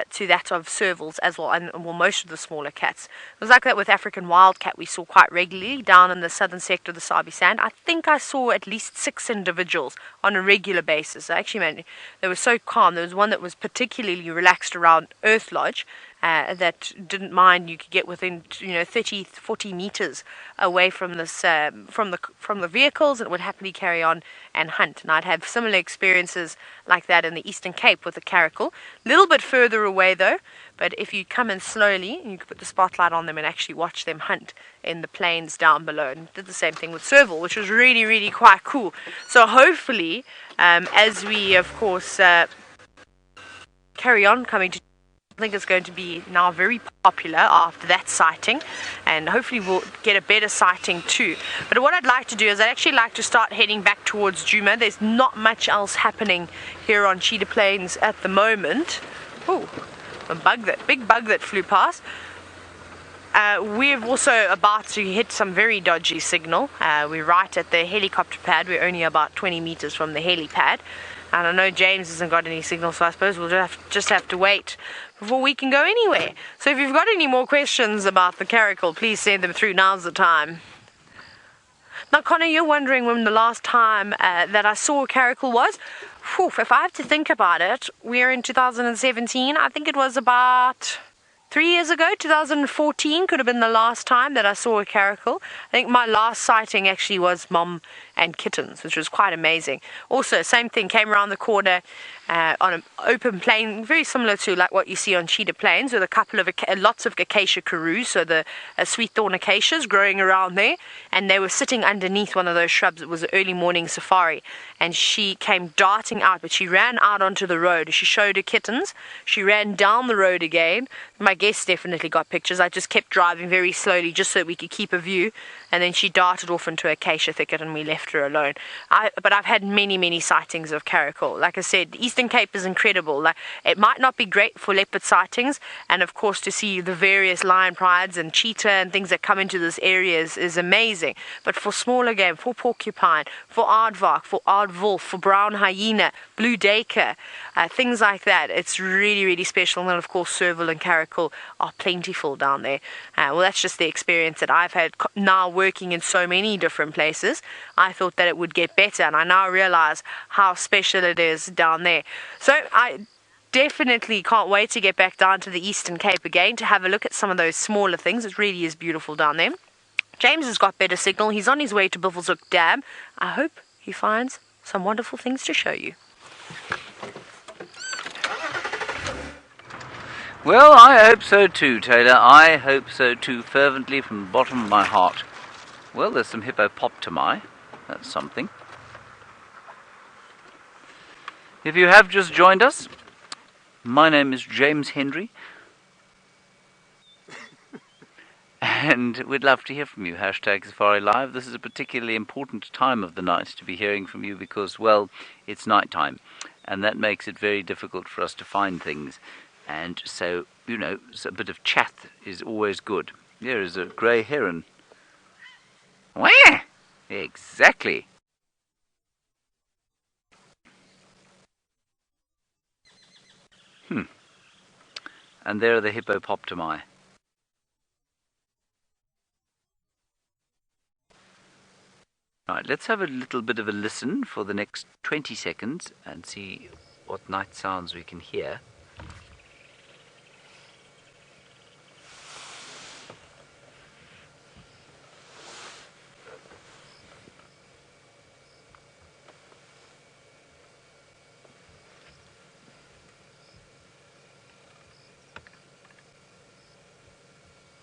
to that of servals as well, and well, most of the smaller cats. It was like that with African wildcat we saw quite regularly down in the southern sector of the Sabi Sand. I think I saw at least 6 individuals on a regular basis. Actually, they were so calm. There was one that was particularly relaxed around Earth Lodge, that didn't mind. You could get within 30-40 meters away from this from the vehicles, and it would happily carry on and hunt. And I'd have similar experiences like that in the Eastern Cape with the caracal. A little bit further away though, but if you come in slowly, you could put the spotlight on them and actually watch them hunt in the plains down below. And did the same thing with serval, which was really, really quite cool. So hopefully, as we of course carry on coming to, I think it's going to be now very popular after that sighting, and hopefully we'll get a better sighting too. But what I'd like to do is I'd actually like to start heading back towards Djuma. There's not much else happening here on Cheetah Plains at the moment. Oh, big bug that flew past. We're also about to hit some very dodgy signal. We're right at the helicopter pad. We're only about 20 meters from the helipad. And I know James hasn't got any signal, so I suppose we'll just have to wait before we can go anywhere. So if you've got any more questions about the caracal, please send them through. Now's the time. Now, Connor, you're wondering when the last time that I saw a caracal was? Whew, if I have to think about it, we're in 2017. I think it was about 3 years ago. 2014 could have been the last time that I saw a caracal. I think my last sighting actually was mom and kittens, which was quite amazing. Also, same thing, came around the corner on an open plain, very similar to like what you see on Cheetah Plains, with a couple of lots of acacia karus, so the sweet thorn acacias growing around there, and they were sitting underneath one of those shrubs. It was an early morning safari, and she came darting out, but she ran out onto the road. She showed her kittens. She ran down the road again. My guests definitely got pictures. I just kept driving very slowly just so we could keep a view, and then she darted off into an acacia thicket and we left her alone. But I've had many sightings of caracal. Like I said, the Eastern Cape is incredible. Like, it might not be great for leopard sightings, and of course to see the various lion prides and cheetah and things that come into this area is amazing. But for smaller game, for porcupine, for aardvark, for aardwolf, for brown hyena, blue duiker, things like that, it's really special. And then of course serval and caracal are plentiful down there. Well, that's just the experience that I've had now working in so many different places. I thought that it would get better, and I now realize how special it is down there. So I definitely can't wait to get back down to the Eastern Cape again to have a look at some of those smaller things. It really is beautiful down there. James has got better signal. He's on his way to Buffelshoek Dam. I hope he finds some wonderful things to show you. Well, I hope so too, Taylor. I hope so too, fervently from the bottom of my heart. Well, there's some hippopotami. That's something. If you have just joined us, my name is James Henry, and we'd love to hear from you. #SafariLive. This is a particularly important time of the night to be hearing from you because, well, it's night time, and that makes it very difficult for us to find things. And so, so a bit of chat is always good. There is a grey heron. Where? Exactly. And there are the hippopotami. Right, let's have a little bit of a listen for the next 20 seconds and see what night sounds we can hear.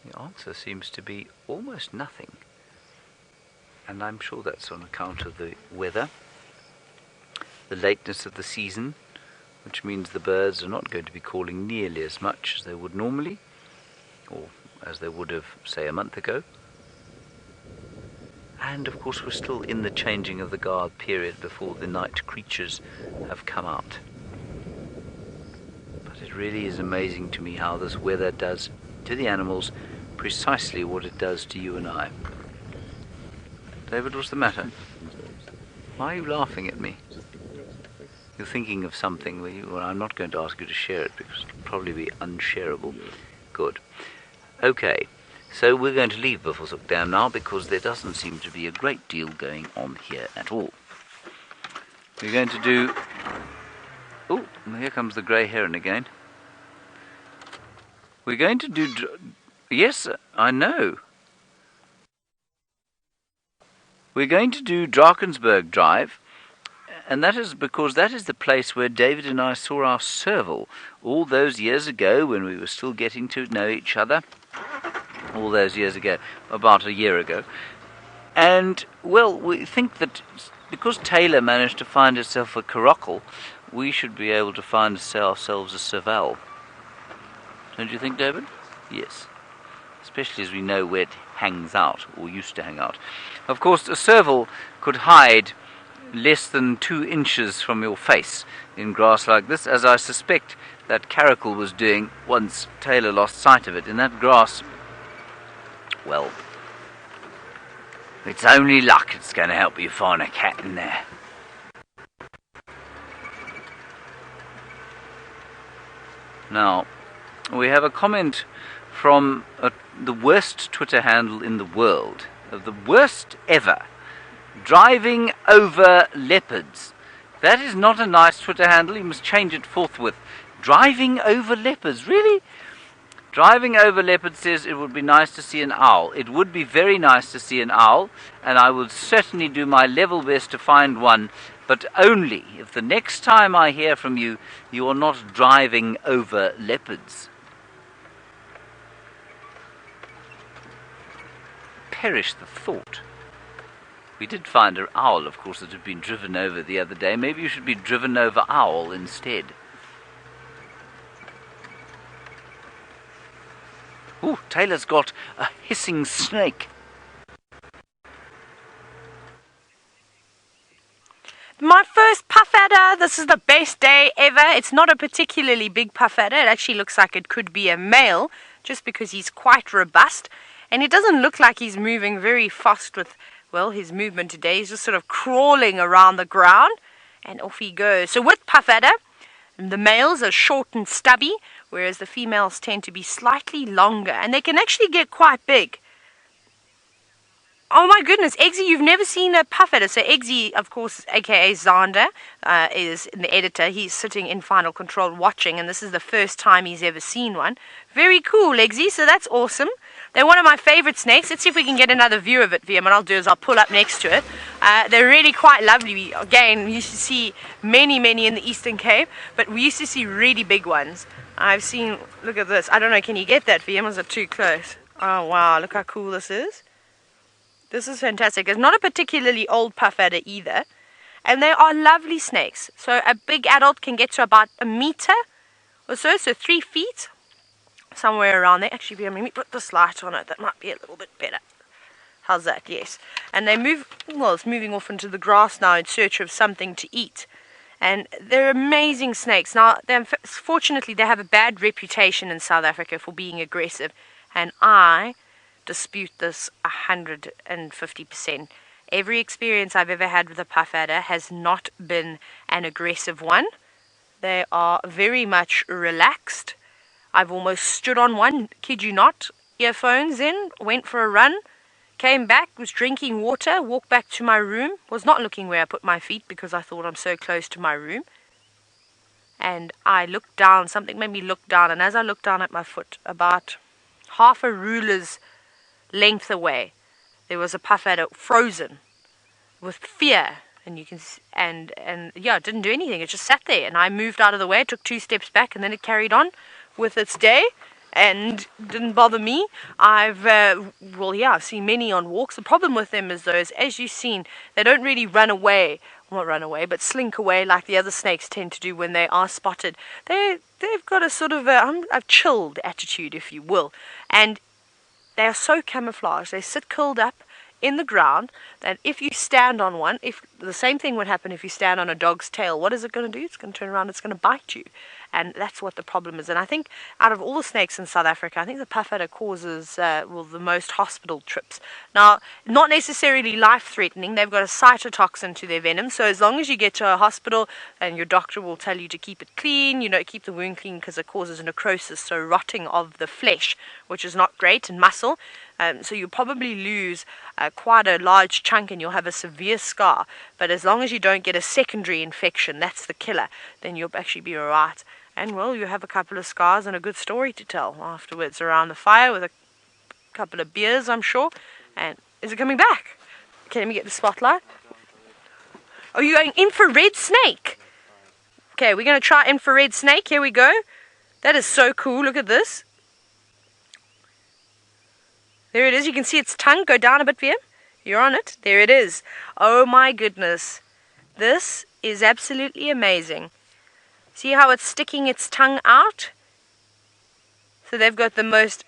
The answer seems to be almost nothing. And I'm sure that's on account of the weather, the lateness of the season, which means the birds are not going to be calling nearly as much as they would normally, or as they would have, say, a month ago. And of course we're still in the changing of the guard period before the night creatures have come out. But it really is amazing to me how this weather does to the animals precisely what it does to you and I. David, what's the matter? Why are you laughing at me? You're thinking of something. Well, I'm not going to ask you to share it because it'll probably be unshareable. Good. Okay, so we're going to leave Buffelshoek Dam now because there doesn't seem to be a great deal going on here at all. We're going to do... Oh, here comes the grey heron again. We're going to do... Yes, I know. We're going to do Drakensberg Drive, and that is because that is the place where David and I saw our serval all those years ago when we were still getting to know each other. All those years ago, about a year ago. And, well, we think that because Taylor managed to find herself a caracal, we should be able to find ourselves a serval. Don't you think, David? Yes. Especially as we know where it hangs out, or used to hang out. Of course, a serval could hide less than 2 inches from your face in grass like this, as I suspect that caracal was doing once Taylor lost sight of it. In that grass, well, it's only luck it's going to help you find a cat in there. Now, we have a comment from the worst Twitter handle in the world, of the worst ever, driving over leopards. That is not a nice Twitter handle, you must change it forthwith. Driving over leopards, really? Driving over leopards says it would be nice to see an owl. It would be very nice to see an owl, and I will certainly do my level best to find one, but only if the next time I hear from you, you are not driving over leopards. Perish the thought. We did find an owl, of course, that had been driven over the other day. Maybe you should be driven over owl instead. Ooh, Taylor's got a hissing snake. My first puff adder. This is the best day ever. It's not a particularly big puff adder. It actually looks like it could be a male, just because he's quite robust. And it doesn't look like he's moving very fast with, well, his movement today. He's just sort of crawling around the ground, and off he goes. So with puff adder, the males are short and stubby, whereas the females tend to be slightly longer, and they can actually get quite big. Oh my goodness, Eggsy, you've never seen a puff adder. So Eggsy, of course, aka Zander, is the editor. He's sitting in final control watching, and this is the first time he's ever seen one. Very cool, Eggsy, so that's awesome. They're one of my favorite snakes. Let's see if we can get another view of it, Liam. What I'll do is I'll pull up next to it. They're really quite lovely. Again, we used to see many in the Eastern Cape, but we used to see really big ones. I've seen, look at this. I don't know, can you get that, VM? Is it too close? Oh, wow, look how cool this is. This is fantastic. It's not a particularly old puff adder either. And they are lovely snakes. So a big adult can get to about 1 meter or so 3 feet. Somewhere around there. Actually, let me put this light on it. That might be a little bit better. How's that? Yes. And they move, well, it's moving off into the grass now in search of something to eat. And they're amazing snakes. Now, fortunately, they have a bad reputation in South Africa for being aggressive. And I dispute this 150%. Every experience I've ever had with a puff adder has not been an aggressive one. They are very much relaxed. I've almost stood on one, kid you not, earphones in, went for a run, came back, was drinking water, walked back to my room, was not looking where I put my feet because I thought I'm so close to my room. And I looked down, something made me look down, and as I looked down at my foot, about half a ruler's length away, there was a puff adder frozen with fear. And you can, and yeah, it didn't do anything. It just sat there, and I moved out of the way. It took 2 steps back, and then it carried on with its day, and didn't bother me. I've seen many on walks. The problem with them is, those, as you've seen, they don't really run away. Well, not run away, but slink away like the other snakes tend to do when they are spotted. They've got a sort of a chilled attitude, if you will, and they are so camouflaged. They sit curled up in the ground that if you stand on one, if the same thing would happen if you stand on a dog's tail, what is it going to do? It's going to turn around, it's going to bite you. And that's what the problem is. And I think out of all the snakes in South Africa, I think the puff adder causes the most hospital trips. Now, not necessarily life-threatening. They've got a cytotoxin to their venom. So as long as you get to a hospital, and your doctor will tell you to keep it clean, keep the wound clean, because it causes necrosis, so rotting of the flesh, which is not great, and muscle. So you'll probably lose quite a large chunk, and you'll have a severe scar. But as long as you don't get a secondary infection, that's the killer, then you'll actually be all right. And, well, you have a couple of scars and a good story to tell afterwards around the fire with a couple of beers, I'm sure. And is it coming back? Okay, let me get the spotlight. Oh, you're going infrared snake. Okay, we're going to try infrared snake. Here we go. That is so cool. Look at this. There it is. You can see its tongue go down a bit, Via. You're on it. There it is. Oh, my goodness. This is absolutely amazing. See how it's sticking its tongue out? So they've got the most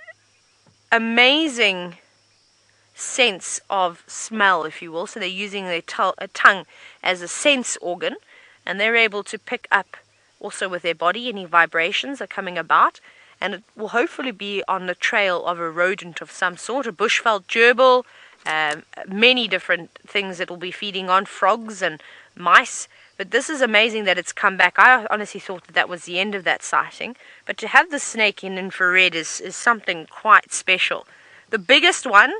amazing sense of smell, if you will. So they're using their tongue as a sense organ, and they're able to pick up also with their body any vibrations that are coming about, and it will hopefully be on the trail of a rodent of some sort, a bushveld gerbil, many different things it will be feeding on, frogs and mice. But this is amazing that it's come back. I honestly thought that was the end of that sighting. But to have the snake in infrared is something quite special. The biggest one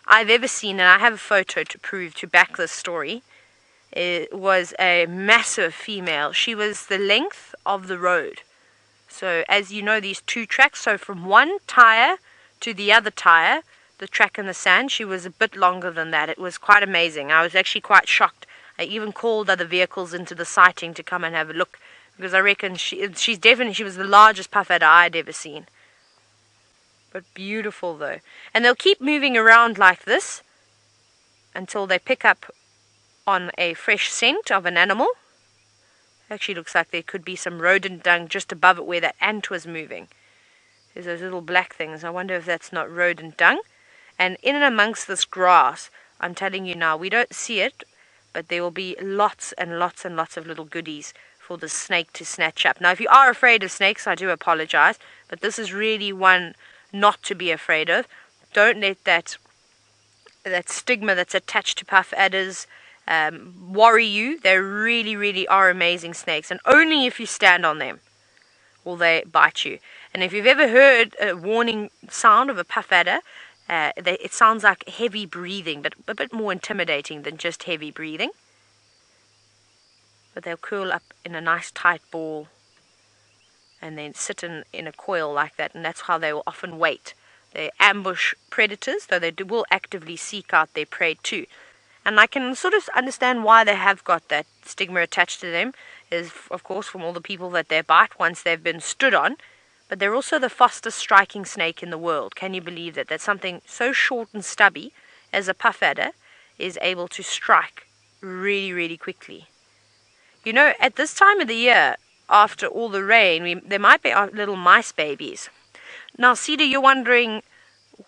I've ever seen, and I have a photo to back this story, was a massive female. She was the length of the road. So as you know, these 2 tracks, so from one tire to the other tire, the track in the sand, she was a bit longer than that. It was quite amazing. I was actually quite shocked. I even called other vehicles into the sighting to come and have a look, because I reckon she was the largest puff adder I'd ever seen. But beautiful though. And they'll keep moving around like this until they pick up on a fresh scent of an animal. Actually looks like there could be some rodent dung just above it where that ant was moving. There's those little black things. I wonder if that's not rodent dung. And in and amongst this grass, I'm telling you now, we don't see it, but there will be lots and lots and lots of little goodies for the snake to snatch up. Now, if you are afraid of snakes, I do apologize, but this is really one not to be afraid of. Don't let that stigma that's attached to puff adders worry you. They really, really are amazing snakes, and only if you stand on them will they bite you. And if you've ever heard a warning sound of a puff adder, it sounds like heavy breathing, but a bit more intimidating than just heavy breathing. But they'll curl up in a nice tight ball and then sit in a coil like that, and that's how they will often wait. They ambush predators, though they will actively seek out their prey too. And I can sort of understand why they have got that stigma attached to them, is of course from all the people that they bite once they've been stood on. But they're also the fastest striking snake in the world. Can you believe that? That something so short and stubby as a puff adder is able to strike really, really quickly. At this time of the year, after all the rain, there might be little mice babies. Now, Cedar, you're wondering,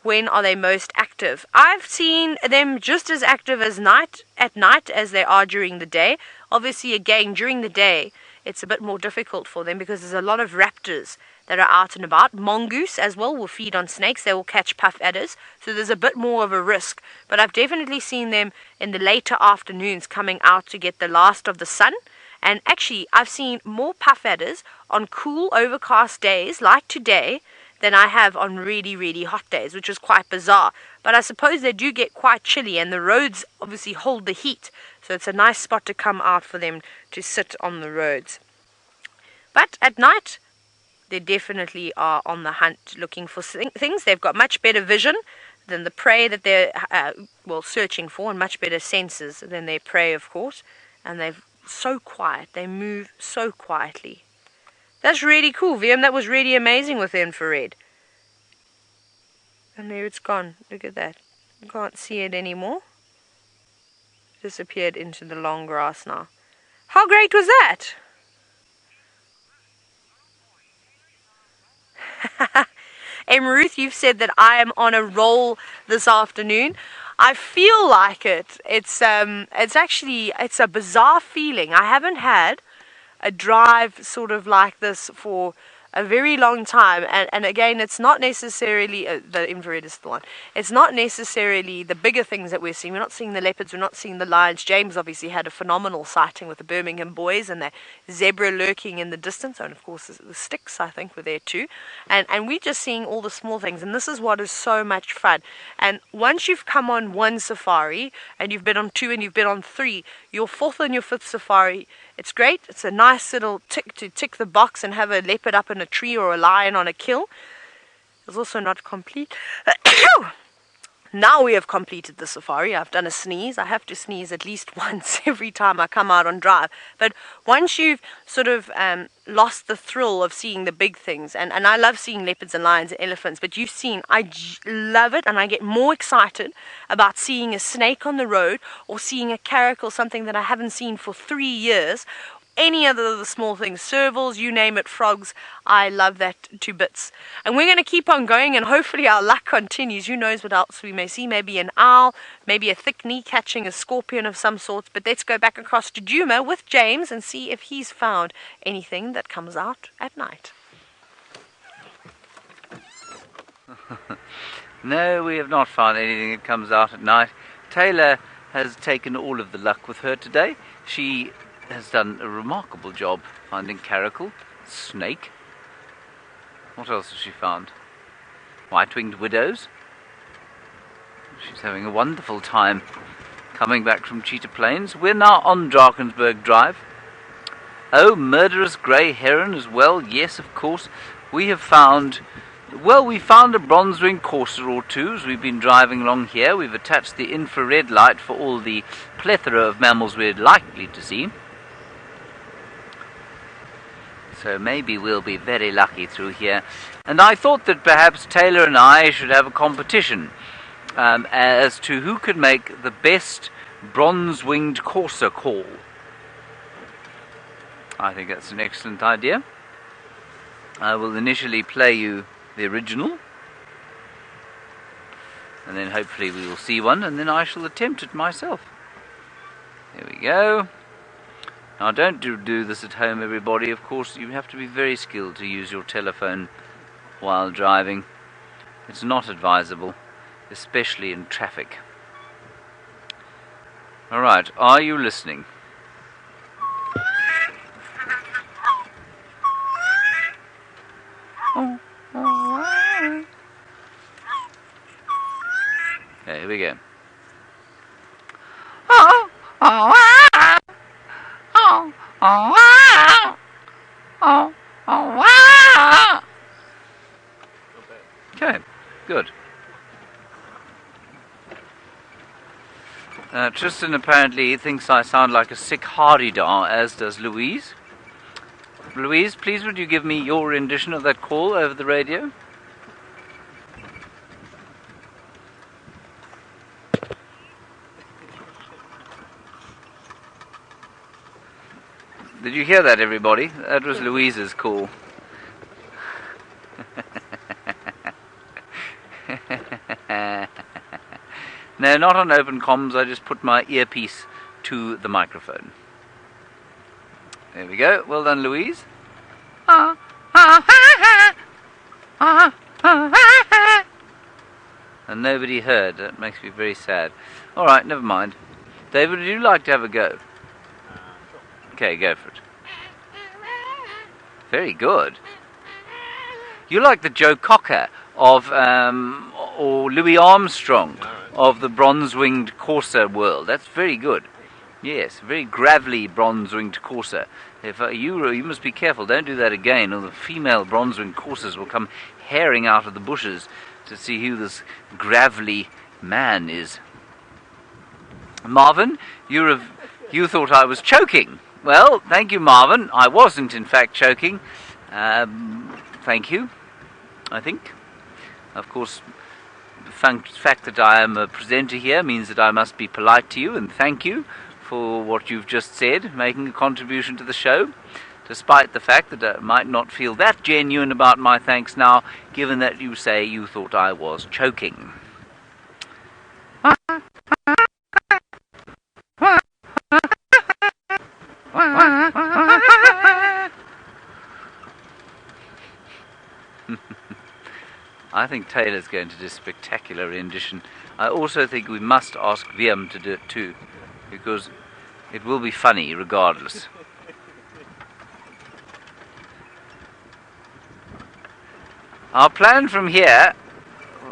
when are they most active? I've seen them just as active at night as they are during the day. Obviously, again, during the day, it's a bit more difficult for them because there's a lot of raptors that are out and about. Mongoose as well will feed on snakes. They will catch puff adders, so there's a bit more of a risk. But I've definitely seen them in the later afternoons coming out to get the last of the sun. And actually, I've seen more puff adders on cool, overcast days like today than I have on really, really hot days, which is quite bizarre. But I suppose they do get quite chilly, and the roads obviously hold the heat, so it's a nice spot to come out for them to sit on the roads. But at night, they definitely are on the hunt looking for things. They've got much better vision than the prey that they're searching for, and much better senses than their prey, of course. And they're so quiet. They move so quietly. That's really cool, VM. That was really amazing with the infrared. And there it's gone. Look at that. You can't see it anymore. Disappeared into the long grass now. How great was that? Ruth, you've said that I am on a roll this afternoon. I feel like it. It's a bizarre feeling. I haven't had a drive sort of like this for a very long time, and again, it's not necessarily the infrared is still on. It's not necessarily the bigger things that we're seeing. We're not seeing the leopards, we're not seeing the lions. James obviously had a phenomenal sighting with the Birmingham boys and the zebra lurking in the distance, and of course the sticks I think were there too, and we're just seeing all the small things, and this is what is so much fun. And once you've come on one safari and you've been on two and you've been on three, your fourth and your fifth safari, it's great. It's a nice little tick to tick the box and have a leopard up in a tree or a lion on a kill. It's also not complete. Now we have completed the safari. I've done a sneeze. I have to sneeze at least once every time I come out on drive. But once you've sort of lost the thrill of seeing the big things, and I love seeing leopards and lions and elephants, but you've seen, I love it, and I get more excited about seeing a snake on the road or seeing a carrack or something that I haven't seen for 3 years. Any other of the small things, servals, you name it, frogs, I love that to bits. And we're going to keep on going, and hopefully our luck continues. Who knows what else we may see? Maybe an owl, maybe a thick knee catching a scorpion of some sort. But let's go back across to Djuma with James and see if he's found anything that comes out at night. No, we have not found anything that comes out at night. Taylor has taken all of the luck with her today. She has done a remarkable job finding caracal, snake. What else has she found? White-winged widows. She's having a wonderful time coming back from Cheetah Plains. We're now on Drakensberg Drive. Oh, murderous grey heron as well. Yes, of course. We have found, well, we found a bronze-winged courser or two as we've been driving along here. We've attached the infrared light for all the plethora of mammals we're likely to see. So maybe we'll be very lucky through here. And I thought that perhaps Taylor and I should have a competition as to who could make the best bronze-winged courser call. I think that's an excellent idea. I will initially play you the original, and then hopefully we will see one, and then I shall attempt it myself. Here we go. Now don't do this at home, everybody. Of course, you have to be very skilled to use your telephone while driving. It's not advisable, especially in traffic. Alright, are you listening? Okay, here we go. Okay, good. Tristan apparently thinks I sound like a sick hardy-dar, as does Louise. Louise, please would you give me your rendition of that call over the radio? Did you hear that, everybody? That was Louise's call. No, not on open comms. I just put my earpiece to the microphone. There we go. Well done, Louise. And nobody heard. That makes me very sad. Alright, never mind. David, would you like to have a go? Okay, go for it. Very good. You like the Joe Cocker of, or Louis Armstrong of the bronze-winged courser world. That's very good. Yes, very gravelly bronze-winged courser. If you must be careful, don't do that again, or the female bronze-winged coursers will come herring out of the bushes to see who this gravelly man is. Marvin, you thought I was choking. Well, thank you, Marvin. I wasn't, in fact, choking. Thank you, I think. Of course, the fact that I am a presenter here means that I must be polite to you and thank you for what you've just said, making a contribution to the show, despite the fact that I might not feel that genuine about my thanks now, given that you say you thought I was choking. I think Taylor's going to do a spectacular rendition. I also think we must ask Wiem to do it too, because it will be funny regardless. Our plan from here,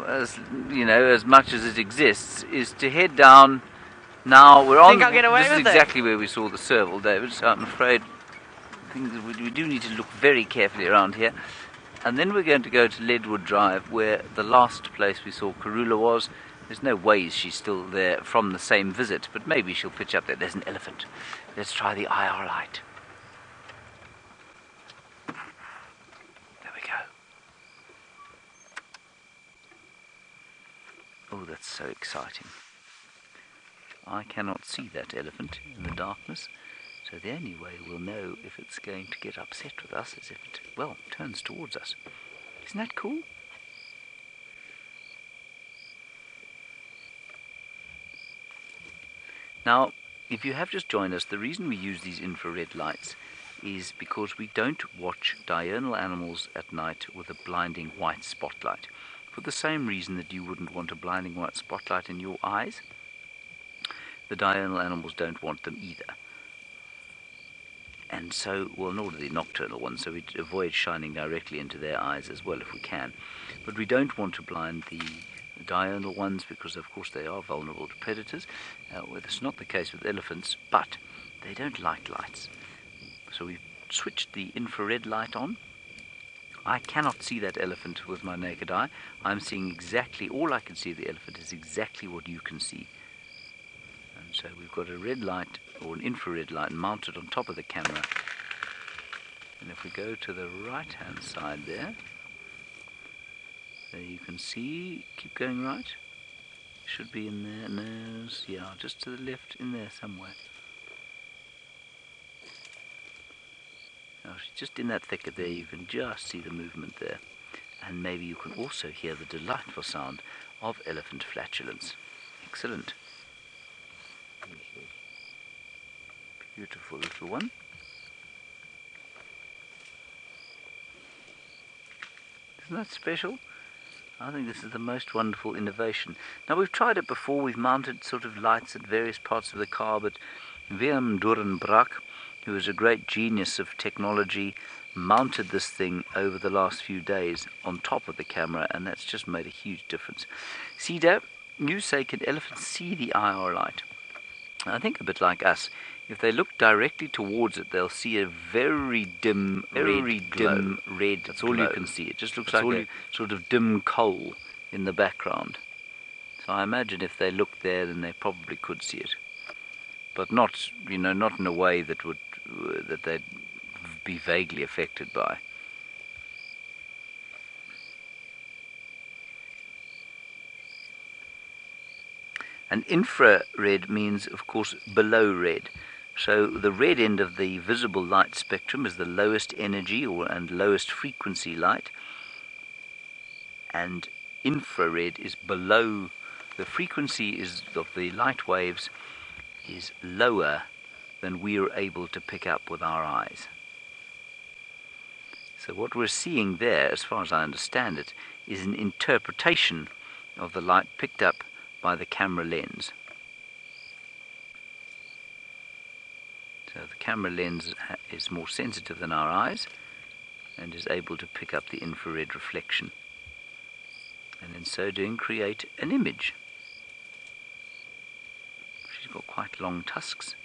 as you know, as much as it exists, is to head down. Now we're on. This is exactly where we saw the serval, David. So I'm afraid we do need to look very carefully around here. And then we're going to go to Leadwood Drive, where the last place we saw Karula was. There's no way she's still there from the same visit, but maybe she'll pitch up there. There's an elephant. Let's try the IR light. There we go. Oh, that's so exciting. I cannot see that elephant in the darkness, so the only way we'll know if it's going to get upset with us is if it, well, turns towards us. Isn't that cool? Now, if you have just joined us, the reason we use these infrared lights is because we don't watch diurnal animals at night with a blinding white spotlight. For the same reason that you wouldn't want a blinding white spotlight in your eyes, the diurnal animals don't want them either. And so, well, nor do the nocturnal ones, so we avoid shining directly into their eyes as well if we can. But we don't want to blind the diurnal ones because, of course, they are vulnerable to predators. Well, that's not the case with elephants, but they don't like lights. So we've switched the infrared light on. I cannot see that elephant with my naked eye. I'm seeing exactly, all I can see of the elephant is exactly what you can see. And so we've got a red light or an infrared light mounted on top of the camera. And if we go to the right hand side there you can see, keep going right, should be in there, nose, yeah, just to the left, in there somewhere. Now, just in that thicket there, you can just see the movement there. And maybe you can also hear the delightful sound of elephant flatulence. Excellent. Beautiful little one. Isn't that special? I think this is the most wonderful innovation. Now, we've tried it before. We've mounted sort of lights at various parts of the car, but Willem Doornbraak, who is a great genius of technology, mounted this thing over the last few days on top of the camera, and that's just made a huge difference. Cedar, you say, can elephants see the IR light? I think a bit like us. If they look directly towards it, they'll see a very dim red. That's all you can see. It just looks like a sort of dim coal in the background. So I imagine if they looked there, then they probably could see it, but not, you know, not in a way that would that they'd be vaguely affected by. And infrared means, of course, below red. So the red end of the visible light spectrum is the lowest energy and lowest frequency light, and infrared is below. The frequency of the light waves is lower than we are able to pick up with our eyes. So what we're seeing there, as far as I understand it, is an interpretation of the light picked up by the camera lens. So the camera lens is more sensitive than our eyes and is able to pick up the infrared reflection, and in so doing create an image. She's got quite long tusks,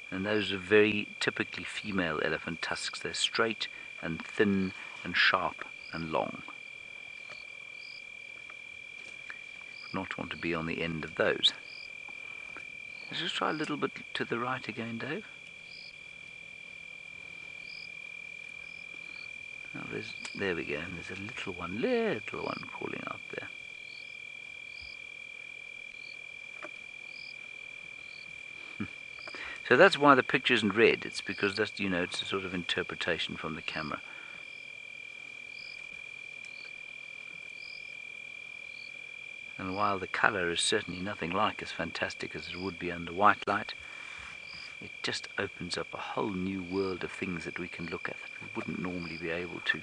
and those are very typically female elephant tusks. They're straight and thin and sharp and long. Not want to be on the end of those. Let's just try a little bit to the right again, Dave. Now there we go, and there's a little one calling out there. So that's why the picture isn't red. It's because that's, you know, it's a sort of interpretation from the camera. And while the colour is certainly nothing like as fantastic as it would be under white light, it just opens up a whole new world of things that we can look at that we wouldn't normally be able to.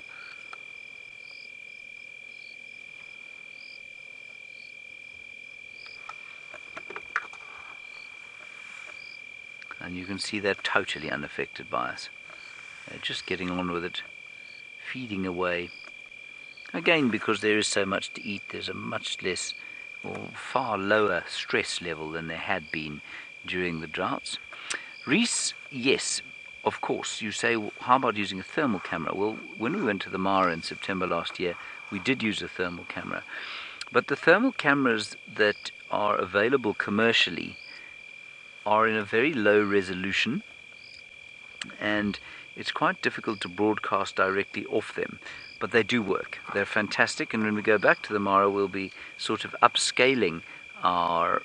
And you can see they're totally unaffected by us. They're just getting on with it, feeding away. Again, because there is so much to eat, there's a much less or far lower stress level than there had been during the droughts. Reese, yes, of course. You say, well, how about using a thermal camera? Well, when we went to the Mara in September last year, we did use a thermal camera. But the thermal cameras that are available commercially are in a very low resolution, and it's quite difficult to broadcast directly off them. But they do work. They're fantastic, and when we go back to the Mara, we'll be sort of upscaling our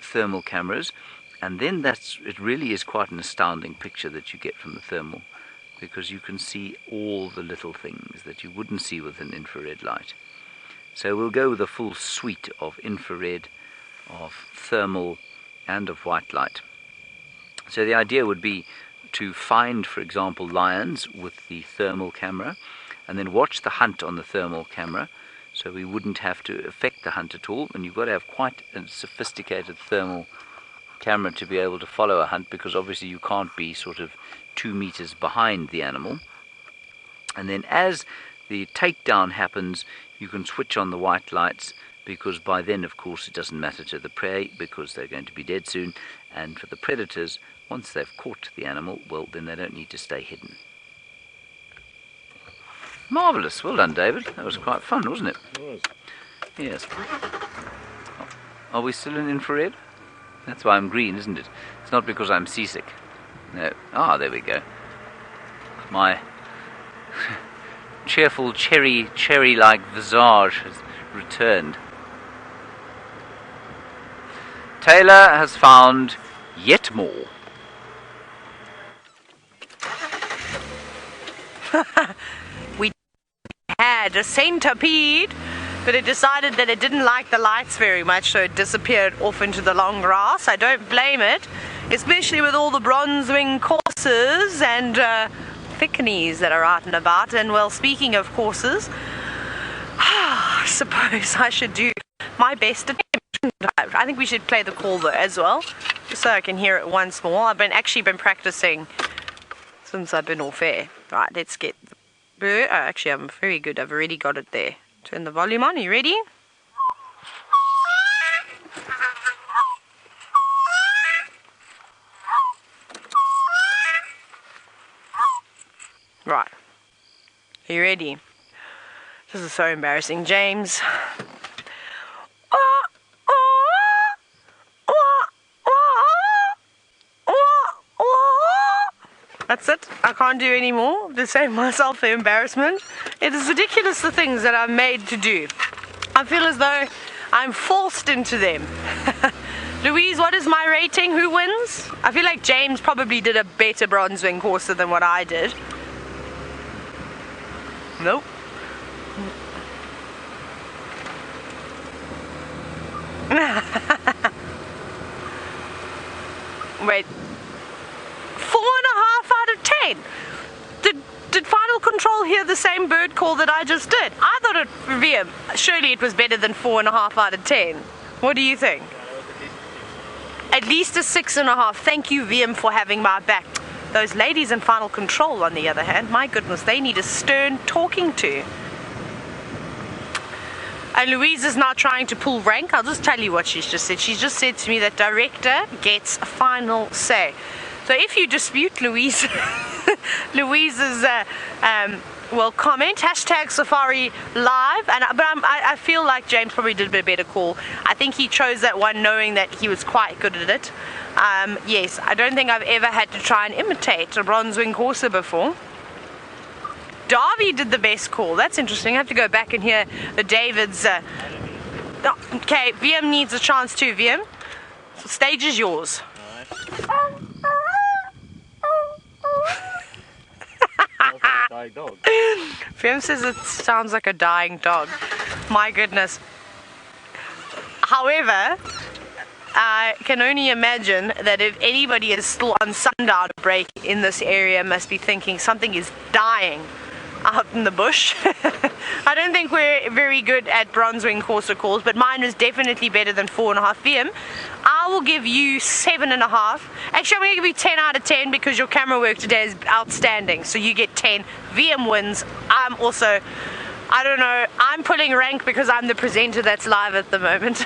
thermal cameras, and then it really is quite an astounding picture that you get from the thermal, because you can see all the little things that you wouldn't see with an infrared light. So we'll go with a full suite of infrared, of thermal, and of white light. So the idea would be to find, for example, lions with the thermal camera, and then watch the hunt on the thermal camera, so we wouldn't have to affect the hunt at all. And you've got to have quite a sophisticated thermal camera to be able to follow a hunt, because obviously you can't be sort of 2 meters behind the animal. And then as the takedown happens, you can switch on the white lights, because by then, of course, it doesn't matter to the prey, because they're going to be dead soon. And for the predators, once they've caught the animal, well, then they don't need to stay hidden. Marvellous. Well done, David. That was quite fun, wasn't it? It was. Yes. Are we still in infrared? That's why I'm green, isn't it? It's not because I'm seasick. No. Ah, there we go. My cheerful cherry-like visage has returned. Taylor has found yet more. We had a centipede, but it decided that it didn't like the lights very much, so it disappeared off into the long grass. I don't blame it, especially with all the bronze wing coursers and thickneys that are out and about. And well, speaking of coursers, I suppose I should do my best attempt. I think we should play the call though as well, just so I can hear it once more. I've actually been practicing since I've been off air. Right, let's get the bird. Oh, actually, I'm very good. I've already got it there. Turn the volume on. Are you ready? Right. Are you ready? This is so embarrassing, James. That's it. I can't do any more to save myself the embarrassment. It is ridiculous, the things that I'm made to do. I feel as though I'm forced into them. Louise, what is my rating? Who wins? I feel like James probably did a better bronze wing courser than what I did. Nope. Wait. same bird call that I just did. I thought it, VM, surely it was better than 4.5 out of 10. What do you think? At least a 6.5. Thank you, VM, for having my back. Those ladies in Final Control, on the other hand, my goodness, they need a stern talking to. And Louise is now trying to pull rank. I'll just tell you what she's just said. She's just said to me that director gets a final say. So if you dispute Louise, Louise's well, comment #Safari Live, and but I feel like James probably did a bit better call. I think he chose that one knowing that he was quite good at it. Yes, I don't think I've ever had to try and imitate a bronze-wing horser before. Darby did the best call. That's interesting. I have to go back and hear the David's. Okay, VM needs a chance too. VM, the stage is yours. VM says it sounds like a dying dog. My goodness. However, I can only imagine that if anybody is still on sundown break in this area, must be thinking something is dying out in the bush. I don't think we're very good at bronze-wing courser calls, but mine is definitely better than 4.5. VM, I will give you 7.5. Actually, I'm going to give you 10 out of 10 because your camera work today is outstanding. So you get 10. VM wins. I'm also, I don't know, I'm pulling rank because I'm the presenter that's live at the moment.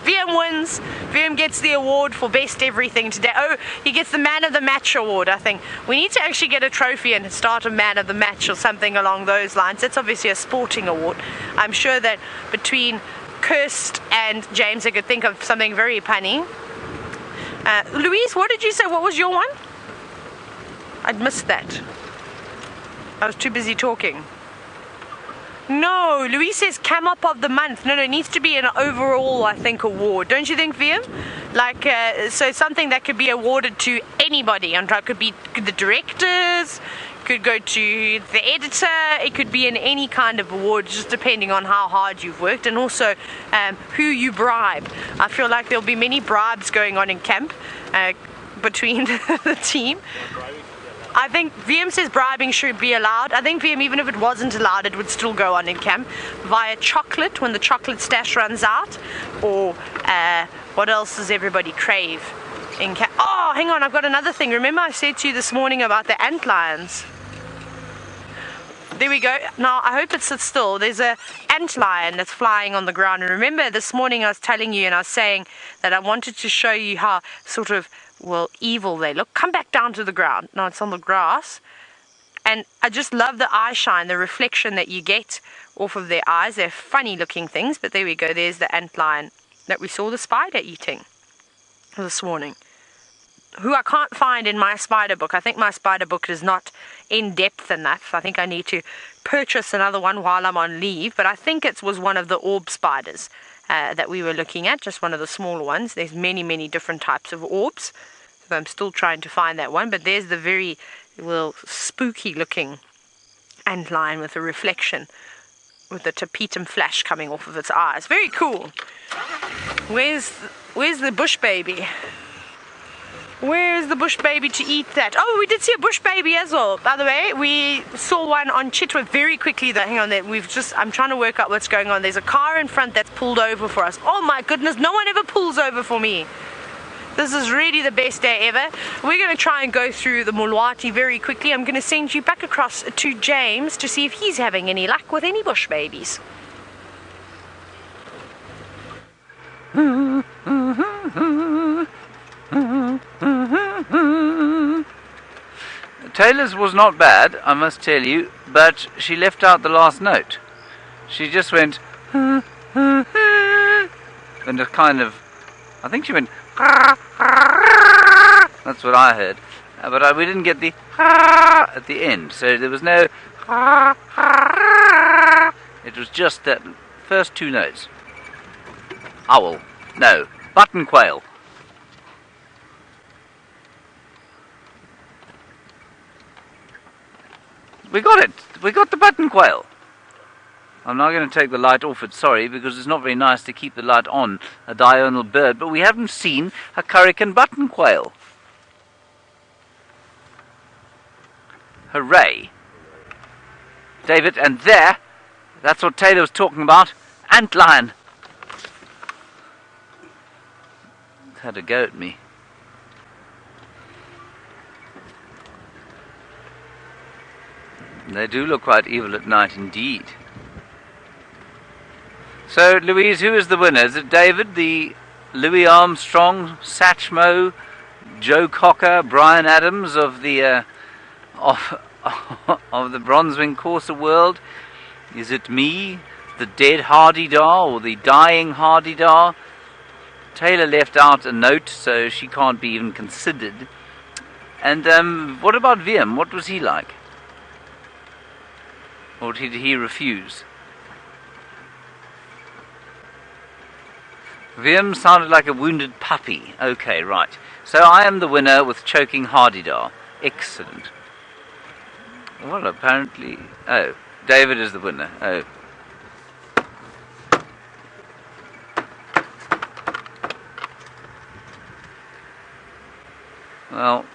VM wins. VM gets the award for best everything today. Oh, he gets the man of the match award, I think. We need to actually get a trophy and start a man of the match or something along those lines. That's obviously a sporting award. I'm sure that between Kirst and James I could think of something very punny. Louise, what did you say? What was your one? I'd missed that. I was too busy talking. No, Louise says Cam Up of the Month. No, it needs to be an overall, I think, award. Don't you think, VM? Like, so something that could be awarded to anybody. And it could be the directors, could go to the editor, it could be in any kind of award, just depending on how hard you've worked, and also who you bribe. I feel like there'll be many bribes going on in camp between the team. I think VM says bribing should be allowed. I think VM, even if it wasn't allowed, it would still go on in camp via chocolate when the chocolate stash runs out, or what else does everybody crave in camp? Oh, hang on, I've got another thing. Remember I said to you this morning about the antlions? There we go. Now I hope it sits still. There's a antlion that's flying on the ground, and remember this morning I was telling you and I was saying that I wanted to show you how sort of, well, evil they look. Come back down to the ground. Now it's on the grass. And I just love the eye shine, the reflection that you get off of their eyes. They're funny looking things, but there we go. There's the antlion that we saw the spider eating this morning, who I can't find in my spider book. I think my spider book is not in depth enough. I think I need to purchase another one while I'm on leave, but I think it was one of the orb spiders that we were looking at, just one of the smaller ones. There's many different types of orbs, so I'm still trying to find that one, but there's the very, well, spooky looking antlion with a reflection, with the tapetum flash coming off of its eyes. Very cool. Where's the bush baby? Where's the bush baby to eat that? Oh, we did see a bush baby as well. By the way, we saw one on Chitwa very quickly though. Hang on there. I'm trying to work out what's going on. There's a car in front that's pulled over for us. Oh my goodness, no one ever pulls over for me. This is really the best day ever. We're going to try and go through the Mulwati very quickly. I'm going to send you back across to James to see if he's having any luck with any bush babies. Taylor's was not bad, I must tell you, but she left out the last note. She just went and a kind of, I think she went, that's what I heard, but we didn't get the at the end, so there was no, it was just that first two notes. Owl, no, button quail. We got it. We got the button quail. I'm now going to take the light off it, sorry, because it's not very nice to keep the light on a diurnal bird, but we haven't seen a currican button quail. Hooray. David, and there, that's what Taylor was talking about, antlion. It's had a go at me. They do look quite evil at night indeed. So, Louise, who is the winner? Is it David, the Louis Armstrong, Satchmo, Joe Cocker, Brian Adams of the of the Bronzewing Courser world? Is it me, the dead Hardy-Dar, or the dying Hardy-Dar? Taylor left out a note, so she can't be even considered. And what about Wiem? What was he like? Or did he refuse? Wiem sounded like a wounded puppy. Okay, right. So I am the winner with choking Hardy-Dar. Excellent. Well, apparently... Oh, David is the winner. Oh. Well...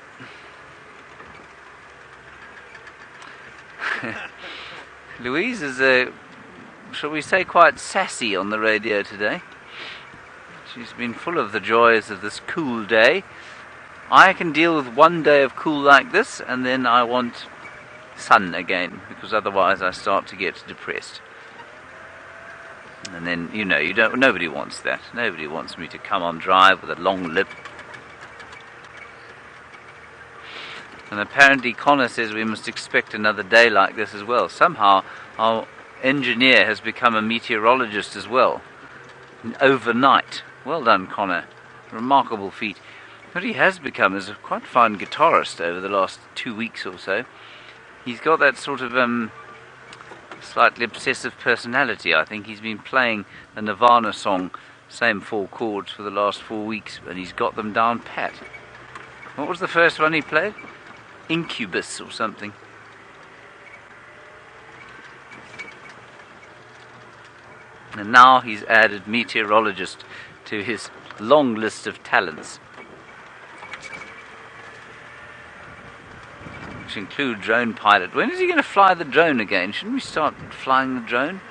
Louise is, shall we say, quite sassy on the radio today. She's been full of the joys of this cool day. I can deal with one day of cool like this, and then I want sun again, because otherwise I start to get depressed. And then, nobody wants that. Nobody wants me to come on drive with a long lip. And apparently Connor says we must expect another day like this as well. Somehow our engineer has become a meteorologist as well. Overnight. Well done, Connor. Remarkable feat. What he has become is a quite fine guitarist over the last 2 weeks or so. He's got that sort of slightly obsessive personality. I think he's been playing a Nirvana song, same 4 chords for the last 4 weeks, and he's got them down pat. What was the first one he played? Incubus or something. And now he's added meteorologist to his long list of talents, which include drone pilot. When is he going to fly the drone again? Shouldn't we start flying the drone?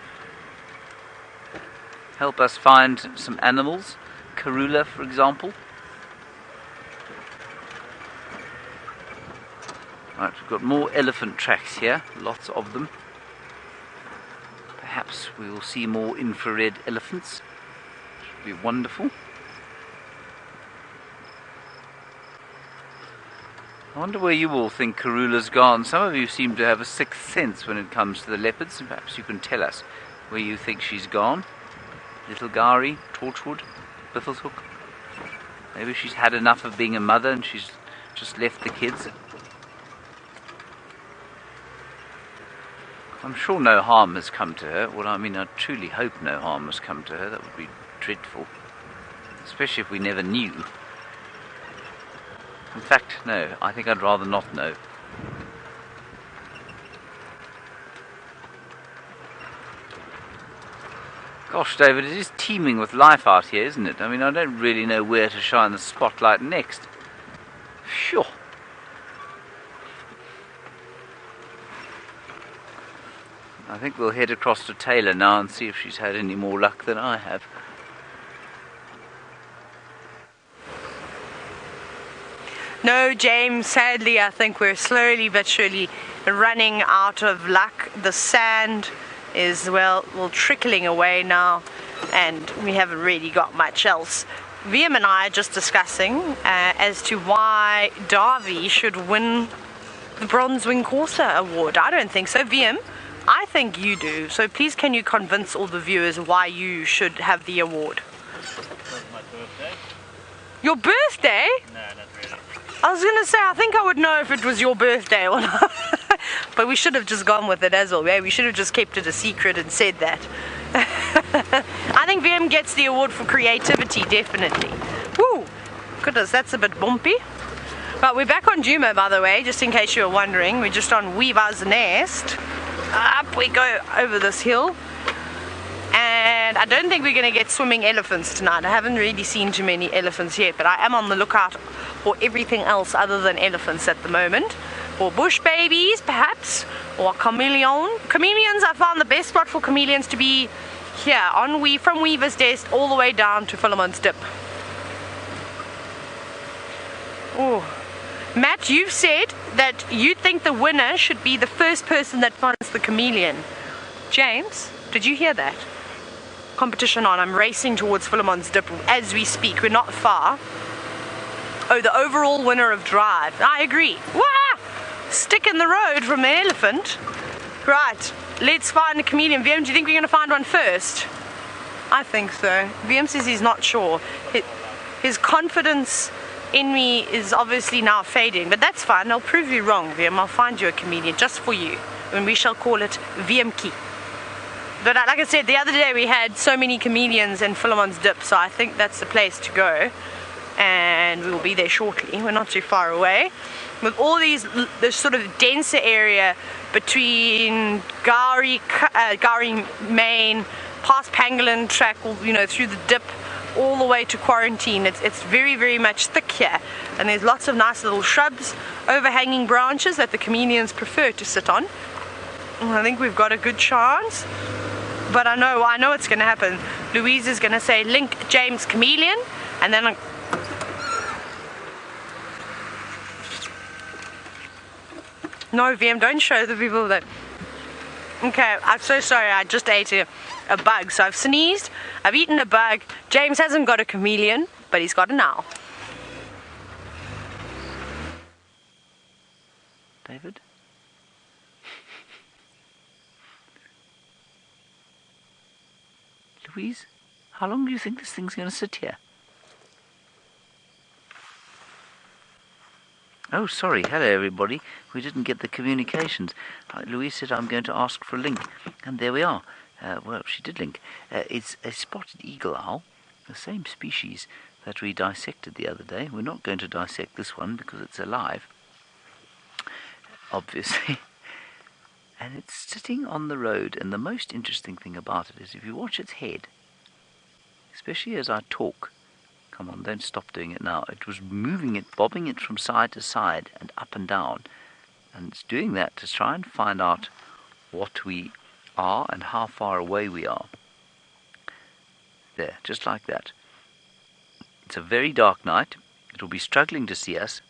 Help us find some animals. Karula, for example. Right, we've got more elephant tracks here, lots of them. Perhaps we will see more infrared elephants. Should be wonderful. I wonder where you all think Karula's gone. Some of you seem to have a sixth sense when it comes to the leopards, and perhaps you can tell us where you think she's gone. Little Gari, Torchwood, Bithelshoek. Maybe she's had enough of being a mother and she's just left the kids. I'm sure no harm has come to her. Well, I mean, I truly hope no harm has come to her. That would be dreadful. Especially if we never knew. In fact, no. I think I'd rather not know. Gosh, David, it is teeming with life out here, isn't it? I mean, I don't really know where to shine the spotlight next. Sure. I think we'll head across to Taylor now and see if she's had any more luck than I have. No, James, sadly I think we're slowly but surely running out of luck. The sand is, well, trickling away now, and we haven't really got much else. Wiem and I are just discussing as to why Darby should win the Bronzewing Courser award. I don't think so. Wiem, I think you do. So please, can you convince all the viewers why you should have the award? It's my birthday. Your birthday? No, not really. I was going to say, I think I would know if it was your birthday or not. But we should have just gone with it as well. Yeah? We should have just kept it a secret and said that. I think Wiem gets the award for creativity, definitely. Woo! Goodness, that's a bit bumpy. But we're back on Djuma, by the way, just in case you were wondering. We're just on Weaver's Nest. Up we go over this hill. And I don't think we're going to get swimming elephants tonight. I haven't really seen too many elephants yet, but I am on the lookout for everything else other than elephants at the moment. Or bush babies, perhaps, or a chameleon. Chameleons, I found the best spot for chameleons to be here on from Weaver's Nest all the way down to Philemon's Dip. Oh, Matt, you've said that you think the winner should be the first person that finds the chameleon. James, did you hear that? Competition on. I'm racing towards Philemon's Dip as we speak. We're not far. Oh, the overall winner of Drive. I agree. Wah! Stick in the road from the elephant. Right, let's find a chameleon. VM, do you think we're going to find one first? I think so. VM says he's not sure. His confidence in me is obviously now fading, but that's fine. I'll prove you wrong, VM. I'll find you a chameleon just for you, and we shall call it VMK. But like I said, the other day we had so many chameleons in Philemon's Dip, so I think that's the place to go. And we will be there shortly. We're not too far away. With all this sort of denser area between Gowrie, Main, past Pangolin track, through the dip, all the way to Quarantine. It's very, very much thick here. And there's lots of nice little shrubs, overhanging branches that the chameleons prefer to sit on. And I think we've got a good chance. But I know what's going to happen. Louise is going to say, link James chameleon, and then no, VM, don't show the people that. Okay, I'm so sorry, I just ate a bug. So I've sneezed, I've eaten a bug. James hasn't got a chameleon, but he's got an owl. David? Louise, how long do you think this thing's going to sit here? Oh, sorry. Hello, everybody. We didn't get the communications. Louise said I'm going to ask for a link, and there we are. Well, she did link. It's a spotted eagle owl, the same species that we dissected the other day. We're not going to dissect this one because it's alive, obviously. And it's sitting on the road, and the most interesting thing about it is if you watch its head, especially as I talk, come on, don't stop doing it now. It was moving it, bobbing it from side to side and up and down. And it's doing that to try and find out what we are and how far away we are. There, just like that. It's a very dark night. It'll be struggling to see us.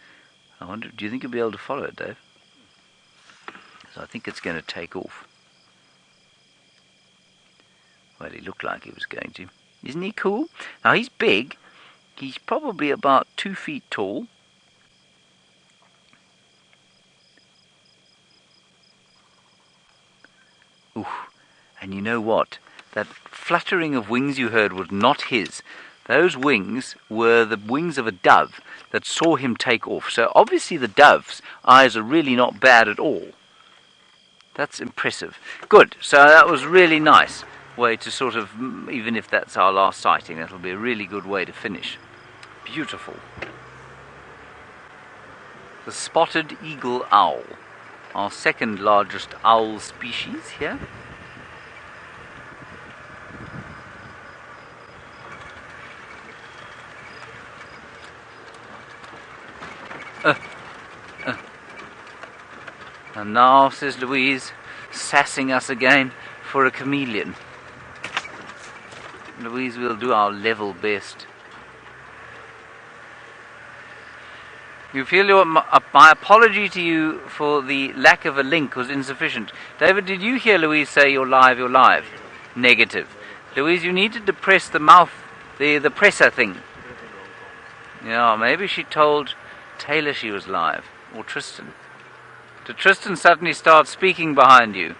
I wonder, do you think you'll be able to follow it, Dave? Because I think it's going to take off. Well, he looked like he was going to. Isn't he cool? Now, he's big. He's probably about 2 feet tall. Ooh, and you know what? That fluttering of wings you heard was not his. Those wings were the wings of a dove that saw him take off. So obviously the dove's eyes are really not bad at all. That's impressive. Good, so that was really nice way to sort of, even if that's our last sighting, that'll be a really good way to finish. Beautiful. The spotted eagle owl, our second largest owl species here. And now, says Louise, sassing us again for a chameleon. Louise, we'll do our level best. You feel my apology to you for the lack of a link was insufficient. David, did you hear Louise say you're live, you're live? Negative. Louise, you needed to press the mouth, the presser thing. Yeah, maybe she told Taylor she was live, or Tristan. Did Tristan suddenly start speaking behind you?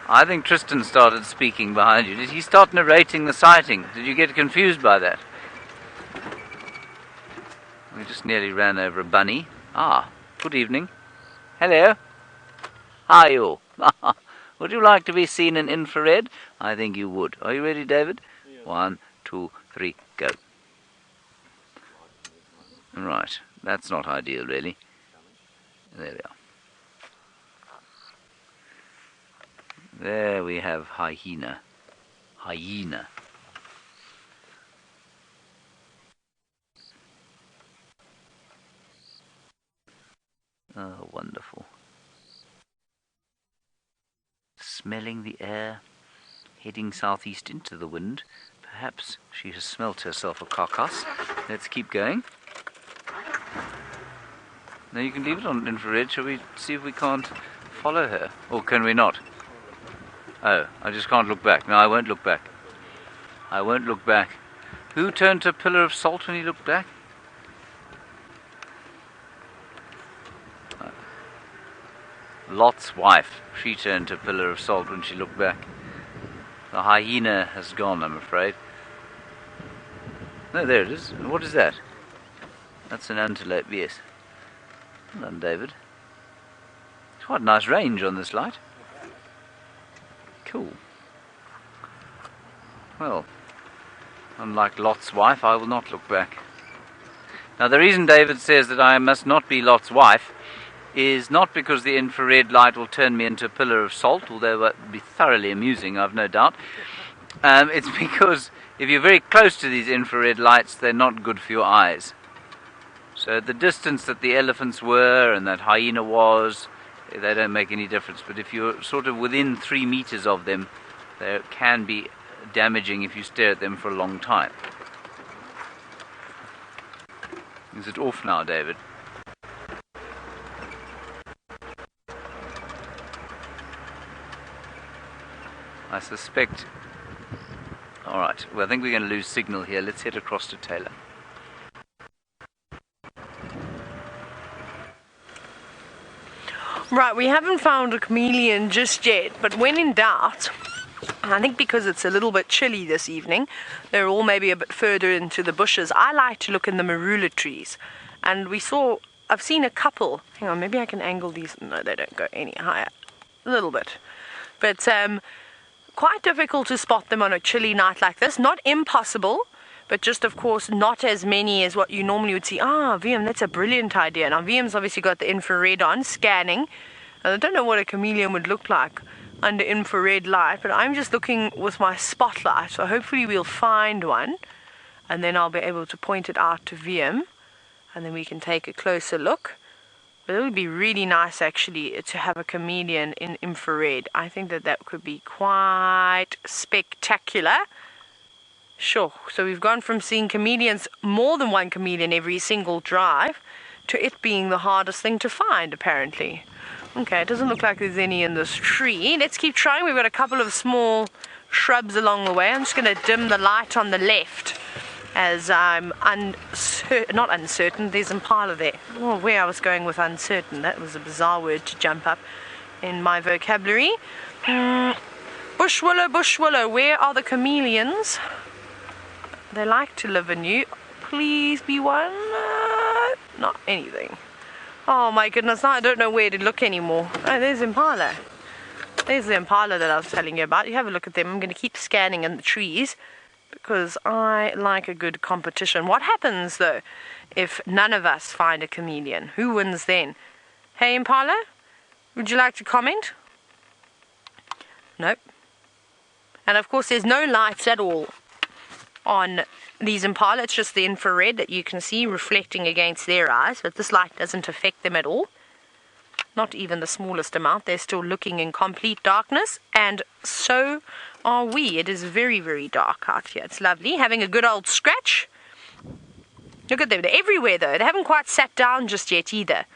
I think Tristan started speaking behind you. Did he start narrating the sighting? Did you get confused by that? We just nearly ran over a bunny. Ah, good evening. Hello. How are you? Would you like to be seen in infrared? I think you would. Are you ready, David? Yeah. 1, 2, 3, go. Right, that's not ideal, really. There we are. There we have Hyena. Hyena. Oh, wonderful. smelling the air, heading southeast into the wind. Perhaps she has smelt herself a carcass. Let's keep going. Now you can leave it on infrared. Shall we see if we can't follow her? Or can we not? Oh, I just can't look back. No, I won't look back. I won't look back. Who turned to a pillar of salt when he looked back? Lot's wife. She turned to a pillar of salt when she looked back. The hyena has gone, I'm afraid. No, there it is. What is that? That's an antelope, yes. Well done, David. It's quite a nice range on this light. Cool. Well, unlike Lot's wife, I will not look back. Now, the reason David says that I must not be Lot's wife is not because the infrared light will turn me into a pillar of salt, although that would be thoroughly amusing, I've no doubt. It's because if you're very close to these infrared lights, they're not good for your eyes. So the distance that the elephants were and that hyena was, they don't make any difference. But if you're sort of within 3 meters of them, they can be damaging if you stare at them for a long time. Is it off now, David? I suspect... Alright, well I think we're going to lose signal here. Let's head across to Taylor. Right, we haven't found a chameleon just yet, but when in doubt, I think because it's a little bit chilly this evening, they're all maybe a bit further into the bushes. I like to look in the marula trees, and I've seen a couple. Hang on, maybe I can angle these. No, they don't go any higher. A little bit. But quite difficult to spot them on a chilly night like this. Not impossible, but just, of course, not as many as what you normally would see. VM, that's a brilliant idea. Now, VM's obviously got the infrared on, scanning. And I don't know what a chameleon would look like under infrared light, but I'm just looking with my spotlight, so hopefully we'll find one, and then I'll be able to point it out to VM, and then we can take a closer look. But it would be really nice, actually, to have a chameleon in infrared. I think that could be quite spectacular. Sure, so we've gone from seeing chameleons, more than one chameleon every single drive, to it being the hardest thing to find, apparently. Okay, it doesn't look like there's any in this tree. Let's keep trying. We've got a couple of small shrubs along the way. I'm just going to dim the light on the left, as I'm not uncertain. There's impala there. Oh, where I was going with uncertain. That was a bizarre word to jump up in my vocabulary. Bush willow, where are the chameleons? They like to live in you. Please be one. Not anything. Oh my goodness, now I don't know where to look anymore. Oh, there's impala. There's the impala that I was telling you about. You have a look at them. I'm going to keep scanning in the trees, because I like a good competition. What happens, though, if none of us find a chameleon? Who wins then? Hey, impala, would you like to comment? Nope. And, of course, there's no lights at all on these impala. It's just the infrared that you can see reflecting against their eyes, but this light doesn't affect them at all. Not even the smallest amount. They're still looking in complete darkness, and so are we. It is very, very dark out here. It's lovely. Having a good old scratch. Look at them. They're everywhere, though. They haven't quite sat down just yet either.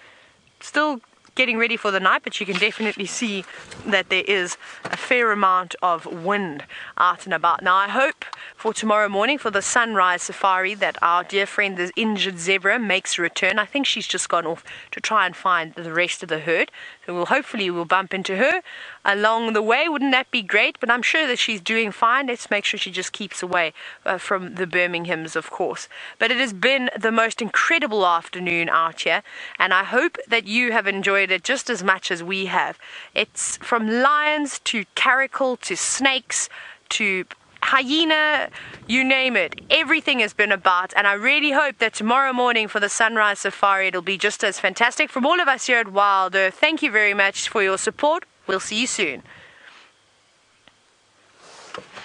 Still getting ready for the night, but you can definitely see that there is a fair amount of wind out and about. Now, I hope for tomorrow morning, for the sunrise safari, that our dear friend, the injured zebra, makes a return. I think she's just gone off to try and find the rest of the herd. So hopefully we'll bump into her along the way. Wouldn't that be great? But I'm sure that she's doing fine. Let's make sure she just keeps away from the Birminghams, of course. But it has been the most incredible afternoon out here, and I hope that you have enjoyed it just as much as we have. It's from lions to caracal to snakes to hyena, you name it. Everything has been about, and I really hope that tomorrow morning for the sunrise safari it'll be just as fantastic. From all of us here at Wild Earth, thank you very much for your support. We'll see you soon.